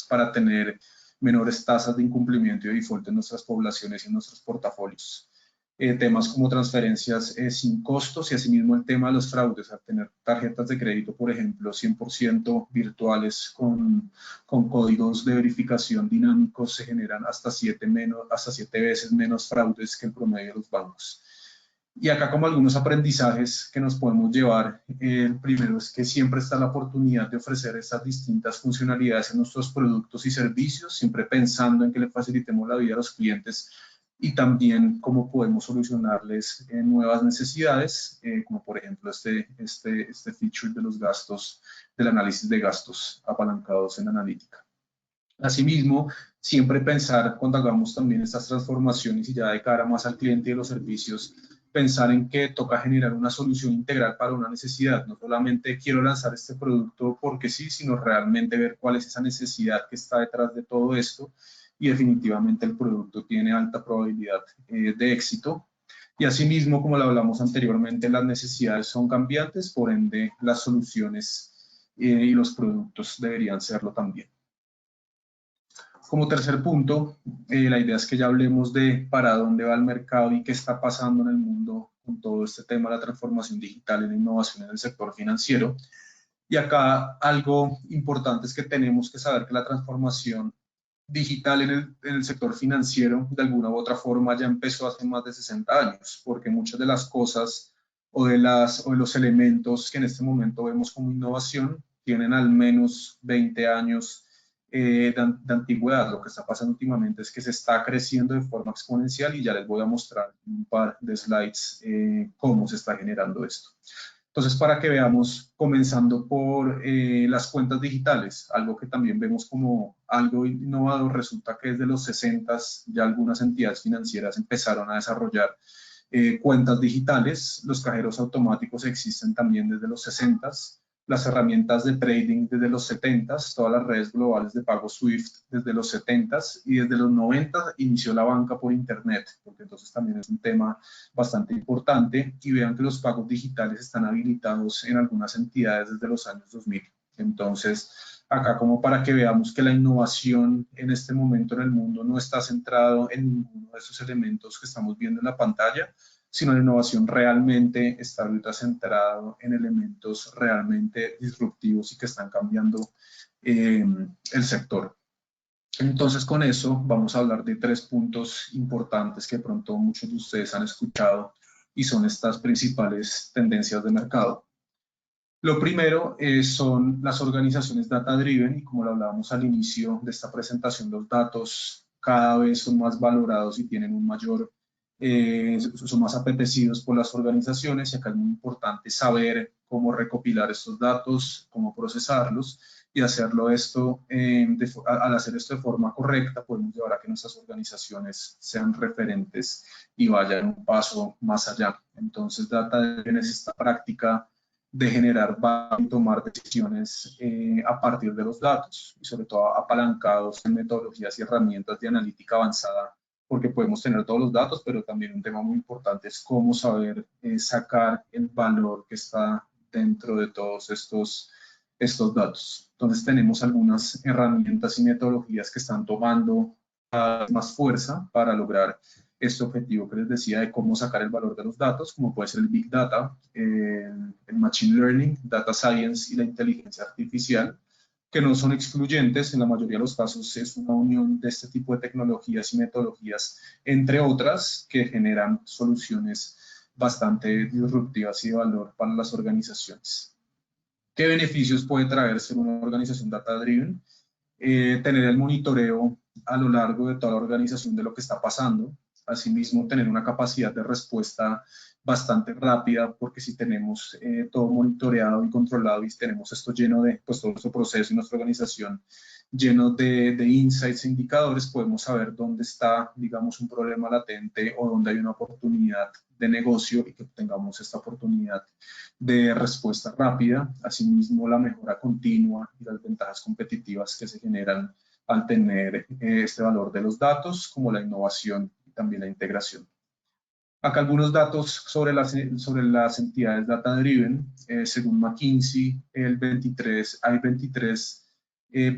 para tener menores tasas de incumplimiento y default en nuestras poblaciones y en nuestros portafolios. Temas como transferencias sin costos y asimismo el tema de los fraudes, al tener tarjetas de crédito, por ejemplo, 100% virtuales con códigos de verificación dinámicos, se generan hasta 7 veces menos fraudes que el promedio de los bancos. Y acá como algunos aprendizajes que nos podemos llevar, el primero es que siempre está la oportunidad de ofrecer estas distintas funcionalidades en nuestros productos y servicios, siempre pensando en que le facilitemos la vida a los clientes y también cómo podemos solucionarles nuevas necesidades, como por ejemplo este feature de los gastos, del análisis de gastos apalancados en analítica. Asimismo, siempre pensar cuando hagamos también estas transformaciones y ya de cara más al cliente y a los servicios, pensar en que toca generar una solución integral para una necesidad. No solamente quiero lanzar este producto porque sí, sino realmente ver cuál es esa necesidad que está detrás de todo esto y definitivamente el producto tiene alta probabilidad de éxito. Y asimismo, como lo hablamos anteriormente, las necesidades son cambiantes, por ende las soluciones y los productos deberían serlo también. Como tercer punto, la idea es que ya hablemos de para dónde va el mercado y qué está pasando en el mundo con todo este tema de la transformación digital y la innovación en el sector financiero. Y acá algo importante es que tenemos que saber que la transformación digital en el sector financiero de alguna u otra forma ya empezó hace más de 60 años, porque muchas de las cosas o de los elementos que en este momento vemos como innovación tienen al menos 20 años de antigüedad. Lo que está pasando últimamente es que se está creciendo de forma exponencial y ya les voy a mostrar en un par de slides cómo se está generando esto. Entonces, para que veamos, comenzando por las cuentas digitales, algo que también vemos como algo innovador, resulta que desde los 60 ya algunas entidades financieras empezaron a desarrollar cuentas digitales. Los cajeros automáticos existen también desde los 60, las herramientas de trading desde los 70, todas las redes globales de pago SWIFT desde los 70 y desde los 90 inició la banca por internet, porque entonces también es un tema bastante importante. Y vean que los pagos digitales están habilitados en algunas entidades desde los años 2000. Entonces, acá como para que veamos que la innovación en este momento en el mundo no está centrado en ninguno de esos elementos que estamos viendo en la pantalla, sino la innovación realmente está ahorita centrado en elementos realmente disruptivos y que están cambiando el sector. Entonces, con eso vamos a hablar de 3 puntos importantes que pronto muchos de ustedes han escuchado y son estas principales tendencias de mercado. Lo primero son las organizaciones data-driven y como lo hablábamos al inicio de esta presentación, los datos cada vez son más valorados y tienen un mayor, son más apetecidos por las organizaciones y acá es muy importante saber cómo recopilar estos datos, cómo procesarlos y hacerlo esto, al hacer esto de forma correcta podemos llevar a que nuestras organizaciones sean referentes y vayan un paso más allá. Entonces, data-driven es esta práctica de generar y tomar decisiones a partir de los datos y sobre todo apalancados en metodologías y herramientas de analítica avanzada, porque podemos tener todos los datos, pero también un tema muy importante es cómo saber sacar el valor que está dentro de todos estos datos. Entonces tenemos algunas herramientas y metodologías que están tomando más fuerza para lograr este objetivo que les decía de cómo sacar el valor de los datos, como puede ser el Big Data, el Machine Learning, Data Science y la inteligencia artificial, que no son excluyentes, en la mayoría de los casos es una unión de este tipo de tecnologías y metodologías, entre otras, que generan soluciones bastante disruptivas y de valor para las organizaciones. ¿Qué beneficios puede traer ser una organización data-driven? Tener el monitoreo a lo largo de toda la organización de lo que está pasando, Asimismo, tener una capacidad de respuesta bastante rápida, porque si tenemos todo monitoreado y controlado y tenemos esto lleno de, pues todo nuestro proceso y nuestra organización lleno de insights e indicadores, podemos saber dónde está, digamos, un problema latente o dónde hay una oportunidad de negocio y que tengamos esta oportunidad de respuesta rápida. Asimismo, la mejora continua y las ventajas competitivas que se generan al tener este valor de los datos, como la innovación y también la integración. Acá algunos datos sobre las entidades data-driven. Según McKinsey, hay 23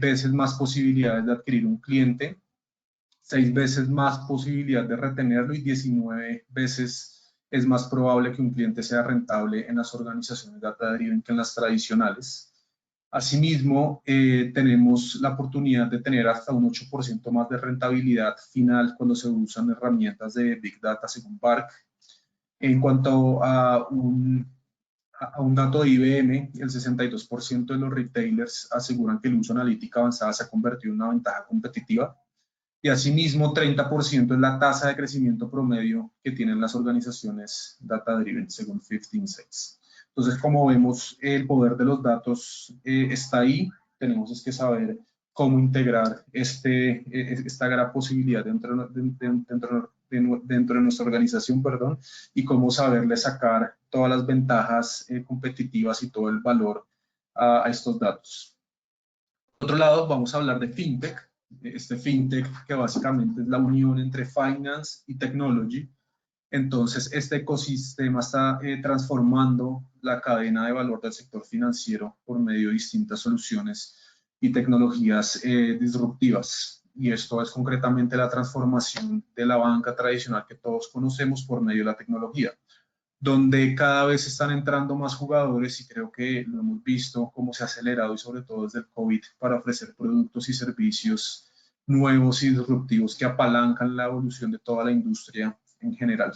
veces más posibilidades de adquirir un cliente, 6 veces más posibilidad de retenerlo y 19 veces es más probable que un cliente sea rentable en las organizaciones data-driven que en las tradicionales. Asimismo, tenemos la oportunidad de tener hasta un 8% más de rentabilidad final cuando se usan herramientas de Big Data según Bark. En cuanto a un dato de IBM, el 62% de los retailers aseguran que el uso de analítica avanzada se ha convertido en una ventaja competitiva. Y asimismo, 30% es la tasa de crecimiento promedio que tienen las organizaciones data-driven, según 15 Insights. Entonces, como vemos, el poder de los datos está ahí. Tenemos que saber cómo integrar esta gran posibilidad dentro de nuestra organización, perdón, y cómo saberle sacar todas las ventajas competitivas y todo el valor a estos datos. Por otro lado, vamos a hablar de FinTech. Este FinTech que básicamente es la unión entre Finance y Technology. Entonces, este ecosistema está transformando la cadena de valor del sector financiero por medio de distintas soluciones y tecnologías disruptivas. Y esto es concretamente la transformación de la banca tradicional que todos conocemos por medio de la tecnología, donde cada vez están entrando más jugadores y creo que lo hemos visto cómo se ha acelerado y sobre todo desde el COVID para ofrecer productos y servicios nuevos y disruptivos que apalancan la evolución de toda la industria en general.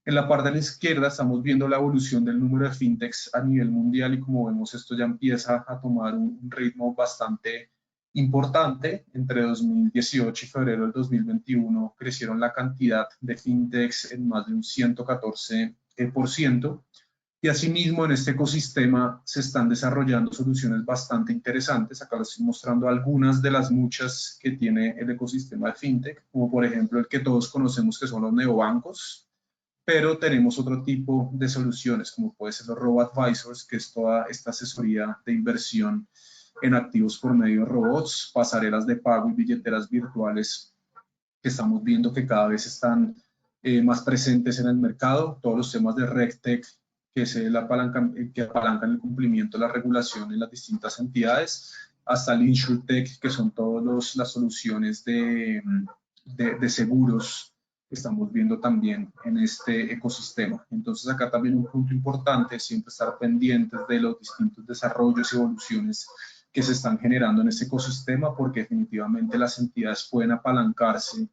En la parte de la izquierda estamos viendo la evolución del número de fintechs a nivel mundial y como vemos esto ya empieza a tomar un ritmo bastante importante. Entre 2018 y febrero del 2021 crecieron la cantidad de fintechs en más de un 114%. Y asimismo en este ecosistema se están desarrollando soluciones bastante interesantes. Acá les estoy mostrando algunas de las muchas que tiene el ecosistema de fintech, como por ejemplo el que todos conocemos que son los neobancos, pero tenemos otro tipo de soluciones, como puede ser los robo-advisors, que es toda esta asesoría de inversión en activos por medio de robots, pasarelas de pago y billeteras virtuales que estamos viendo que cada vez están más presentes en el mercado, todos los temas de RegTech que apalancan el cumplimiento de la regulación en las distintas entidades, hasta el InsurTech, que son todas las soluciones de seguros que estamos viendo también en este ecosistema. Entonces acá también un punto importante es siempre estar pendientes de los distintos desarrollos y evoluciones que se están generando en este ecosistema, porque definitivamente las entidades pueden apalancarse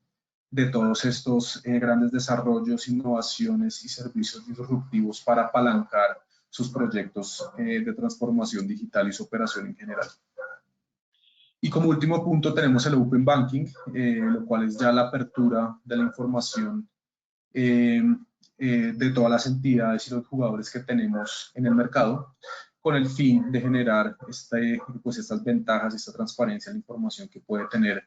de todos estos grandes desarrollos, innovaciones y servicios disruptivos para apalancar sus proyectos de transformación digital y su operación en general. Y como último punto tenemos el Open Banking, lo cual es ya la apertura de la información de todas las entidades y los jugadores que tenemos en el mercado, con el fin de generar pues estas ventajas y esta transparencia en la información que puede tener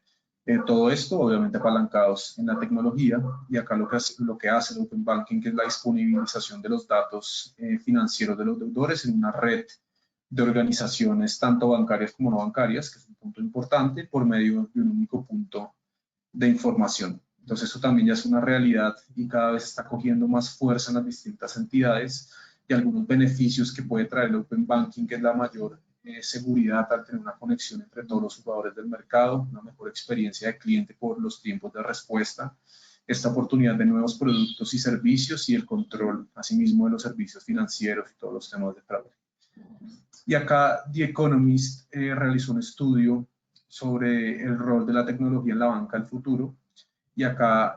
todo esto, obviamente apalancados en la tecnología. Y acá lo que hace el Open Banking es la disponibilización de los datos financieros de los deudores en una red de organizaciones tanto bancarias como no bancarias, que es un punto importante, por medio de un único punto de información. Entonces, esto también ya es una realidad y cada vez está cogiendo más fuerza en las distintas entidades, y algunos beneficios que puede traer el Open Banking, que es la mayor seguridad al tener una conexión entre todos los jugadores del mercado, una mejor experiencia de cliente por los tiempos de respuesta, esta oportunidad de nuevos productos y servicios y el control, asimismo, de los servicios financieros y todos los temas de fraude. Y acá The Economist realizó un estudio sobre el rol de la tecnología en la banca del futuro. Y acá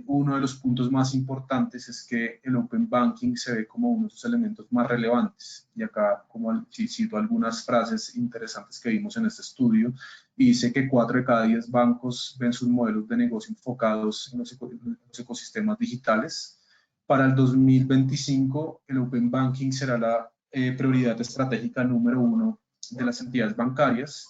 uno de los puntos más importantes es que el Open Banking se ve como uno de sus elementos más relevantes. Y acá, como cito algunas frases interesantes que vimos en este estudio, y dice que 4 de cada 10 bancos ven sus modelos de negocio enfocados en los ecosistemas digitales. Para el 2025, el Open Banking será la prioridad estratégica número 1 de las entidades bancarias.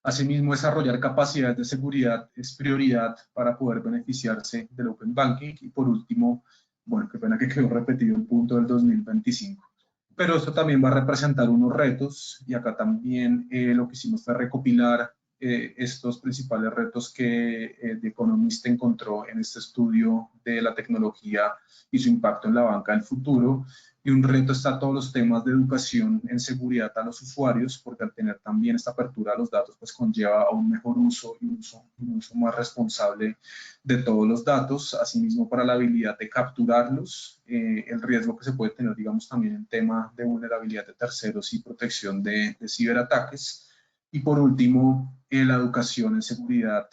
Asimismo, desarrollar capacidades de seguridad es prioridad para poder beneficiarse del Open Banking. Y por último, bueno, qué pena que quedó repetido el punto del 2025. Pero esto también va a representar unos retos y acá también lo que hicimos fue recopilar estos principales retos que The Economist encontró en este estudio de la tecnología y su impacto en la banca del futuro. Y un reto está todos los temas de educación en seguridad a los usuarios, porque al tener también esta apertura a los datos, pues conlleva a un mejor uso y un uso más responsable de todos los datos. Asimismo, para la habilidad de capturarlos, el riesgo que se puede tener, digamos, también en tema de vulnerabilidad de terceros y protección de ciberataques. Y por último, la educación en seguridad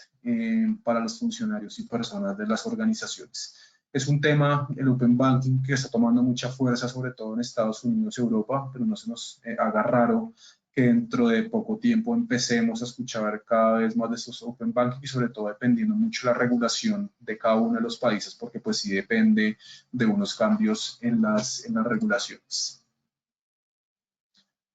para los funcionarios y personas de las organizaciones. Es un tema, el Open Banking, que está tomando mucha fuerza, sobre todo en Estados Unidos y Europa, pero no se nos haga raro que dentro de poco tiempo empecemos a escuchar cada vez más de estos Open Banking y sobre todo dependiendo mucho de la regulación de cada uno de los países, porque pues sí depende de unos cambios en las regulaciones.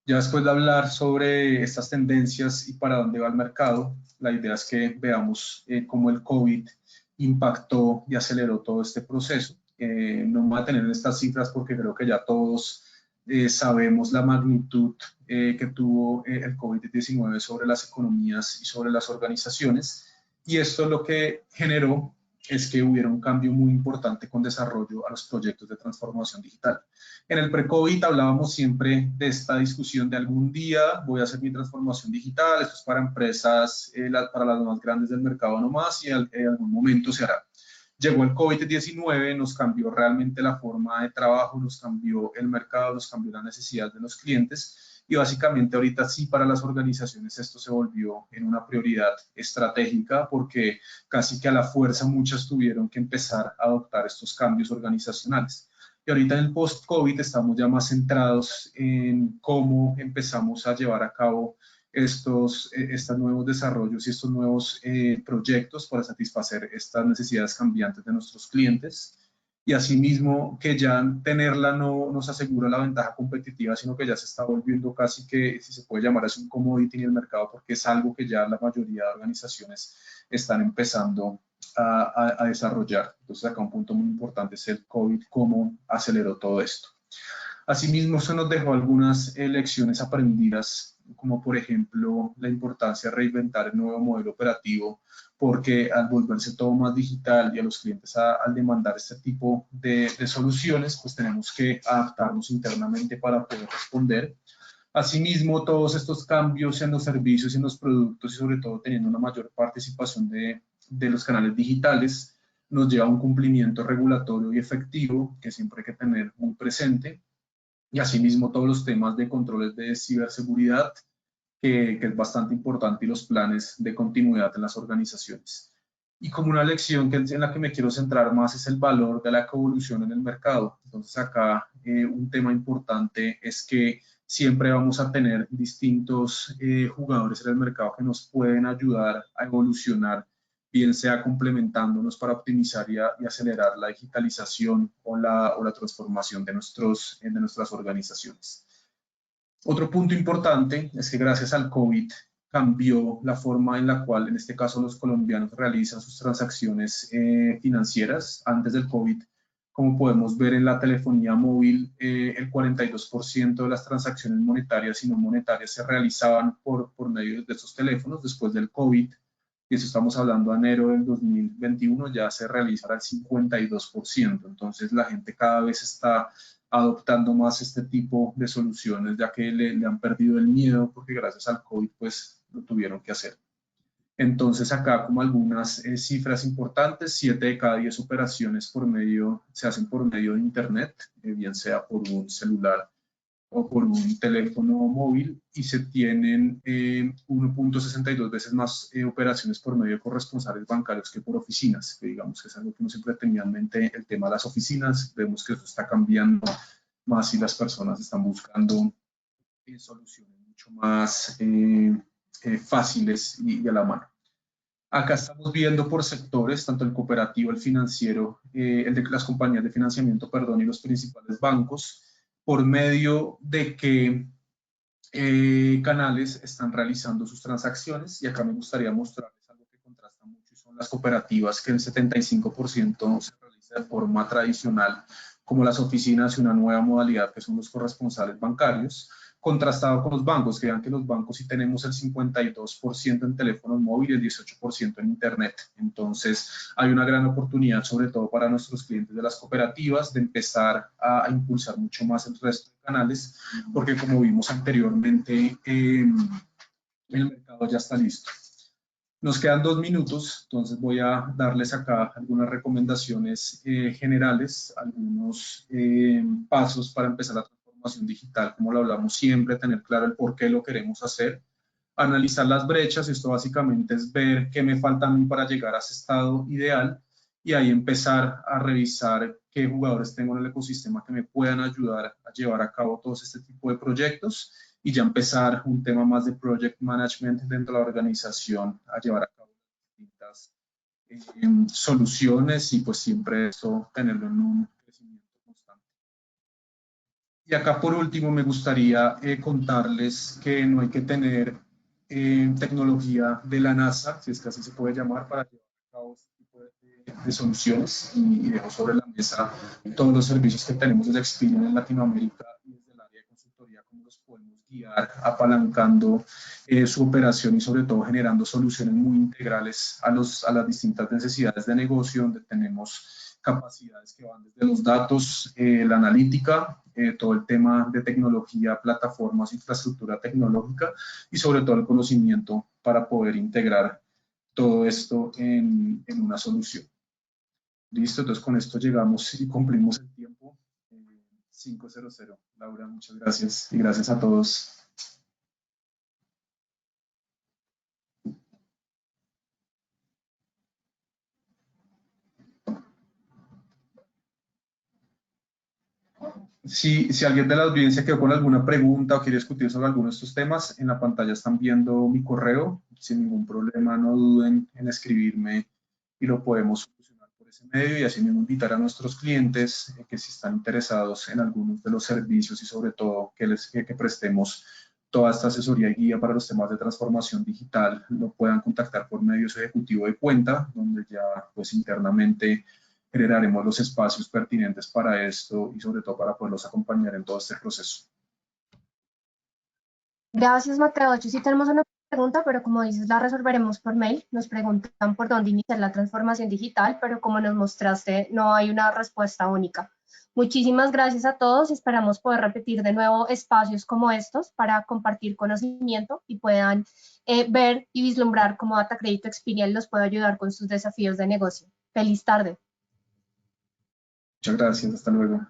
Ya después de hablar sobre estas tendencias y para dónde va el mercado, la idea es que veamos cómo el COVID impactó y aceleró todo este proceso. No me voy a tener en estas cifras porque creo que ya todos sabemos la magnitud que tuvo el COVID-19 sobre las economías y sobre las organizaciones. Y esto lo que generó es que hubiera un cambio muy importante con desarrollo a los proyectos de transformación digital. En el pre-COVID hablábamos siempre de esta discusión de algún día voy a hacer mi transformación digital, esto es para empresas, para las más grandes del mercado nomás y en algún momento se hará. Llegó el COVID-19, nos cambió realmente la forma de trabajo, nos cambió el mercado, nos cambió la necesidad de los clientes y básicamente ahorita sí para las organizaciones esto se volvió en una prioridad estratégica porque casi que a la fuerza muchas tuvieron que empezar a adoptar estos cambios organizacionales. Y ahorita en el post-COVID estamos ya más centrados en cómo empezamos a llevar a cabo estos nuevos desarrollos y estos nuevos proyectos para satisfacer estas necesidades cambiantes de nuestros clientes. Y asimismo que ya tenerla no nos asegura la ventaja competitiva, sino que ya se está volviendo casi que, si se puede llamar así, un commodity en el mercado, porque es algo que ya la mayoría de organizaciones están empezando a desarrollar. Entonces acá un punto muy importante es el COVID, cómo aceleró todo esto. Asimismo, se nos dejó algunas lecciones aprendidas, como por ejemplo la importancia de reinventar el nuevo modelo operativo, porque al volverse todo más digital y a los clientes al demandar este tipo de soluciones, pues tenemos que adaptarnos internamente para poder responder. Asimismo, todos estos cambios en los servicios y en los productos y sobre todo teniendo una mayor participación de los canales digitales, nos lleva a un cumplimiento regulatorio y efectivo que siempre hay que tener muy presente. Y asimismo todos los temas de controles de ciberseguridad, que es bastante importante, y los planes de continuidad en las organizaciones. Y como una lección en la que me quiero centrar más es el valor de la coevolución en el mercado. Entonces acá un tema importante es que siempre vamos a tener distintos jugadores en el mercado que nos pueden ayudar a evolucionar, bien sea complementándonos para optimizar y acelerar la digitalización o la transformación de nuestras organizaciones. Otro punto importante es que gracias al COVID cambió la forma en la cual, en este caso, los colombianos realizan sus transacciones financieras. Antes del COVID, como podemos ver en la telefonía móvil, el 42% de las transacciones monetarias y no monetarias se realizaban por medio de estos teléfonos. Después del COVID, y eso estamos hablando de enero del 2021, ya se realizará el 52%. Entonces la gente cada vez está adoptando más este tipo de soluciones, ya que le han perdido el miedo, porque gracias al COVID pues lo tuvieron que hacer. Entonces acá como algunas cifras importantes, 7 de cada 10 operaciones se hacen por medio de internet, bien sea por un celular o por un teléfono móvil, y se tienen 1.62 veces más operaciones por medio de corresponsales bancarios que por oficinas, que digamos que es algo que uno siempre tenía en mente, el tema de las oficinas. Vemos que eso está cambiando más y las personas están buscando soluciones mucho más fáciles y a la mano. Acá estamos viendo por sectores, tanto el cooperativo, el financiero, el de las compañías de financiamiento, perdón, y los principales bancos, por medio de qué canales están realizando sus transacciones. Y acá me gustaría mostrarles algo que contrasta mucho, y son las cooperativas, que el 75% se realiza de forma tradicional, como las oficinas, y una nueva modalidad que son los corresponsales bancarios, contrastado con los bancos, que vean que los bancos sí tenemos el 52% en teléfonos móviles, 18% en internet. Entonces hay una gran oportunidad, sobre todo para nuestros clientes de las cooperativas, de empezar a impulsar mucho más el resto de canales, porque como vimos anteriormente, el mercado ya está listo. Nos quedan 2 minutos, entonces voy a darles acá algunas recomendaciones generales, algunos pasos para empezar la transformación digital, como lo hablamos siempre, tener claro el por qué lo queremos hacer, analizar las brechas. Esto básicamente es ver qué me falta a mí para llegar a ese estado ideal, y ahí empezar a revisar qué jugadores tengo en el ecosistema que me puedan ayudar a llevar a cabo todos este tipo de proyectos, y ya empezar un tema más de project management dentro de la organización, a llevar a cabo distintas soluciones, y pues siempre eso tenerlo en un crecimiento constante. Y acá por último me gustaría contarles que no hay que tener tecnología de la NASA, si es que así se puede llamar, para llevar a cabo este tipo de soluciones, y dejo sobre la mesa todos los servicios que tenemos desde Experian en Latinoamérica y desde el área de consultoría, cómo los podemos guiar apalancando su operación, y sobre todo generando soluciones muy integrales a las distintas necesidades de negocio, donde tenemos capacidades que van desde los datos, la analítica, todo el tema de tecnología, plataformas, infraestructura tecnológica, y sobre todo el conocimiento para poder integrar todo esto en una solución. Listo, entonces con esto llegamos y cumplimos el tiempo. 5:00. Laura, muchas gracias, y gracias a todos. Si alguien de la audiencia quedó con alguna pregunta o quiere discutir sobre alguno de estos temas, en la pantalla están viendo mi correo. Sin ningún problema, no duden en escribirme y lo podemos solucionar por ese medio, y así mismo invitar a nuestros clientes que si están interesados en algunos de los servicios, y sobre todo que prestemos toda esta asesoría y guía para los temas de transformación digital, lo puedan contactar por medio de su ejecutivo de cuenta, donde ya pues internamente generaremos los espacios pertinentes para esto, y sobre todo para poderlos acompañar en todo este proceso. Gracias, Mateo. Sí tenemos una pregunta, pero como dices, la resolveremos por mail. Nos preguntan por dónde iniciar la transformación digital, pero como nos mostraste, no hay una respuesta única. Muchísimas gracias a todos. Esperamos poder repetir de nuevo espacios como estos para compartir conocimiento y puedan ver y vislumbrar cómo Data Crédito Experian los puede ayudar con sus desafíos de negocio. Feliz tarde. Muchas gracias. Hasta luego.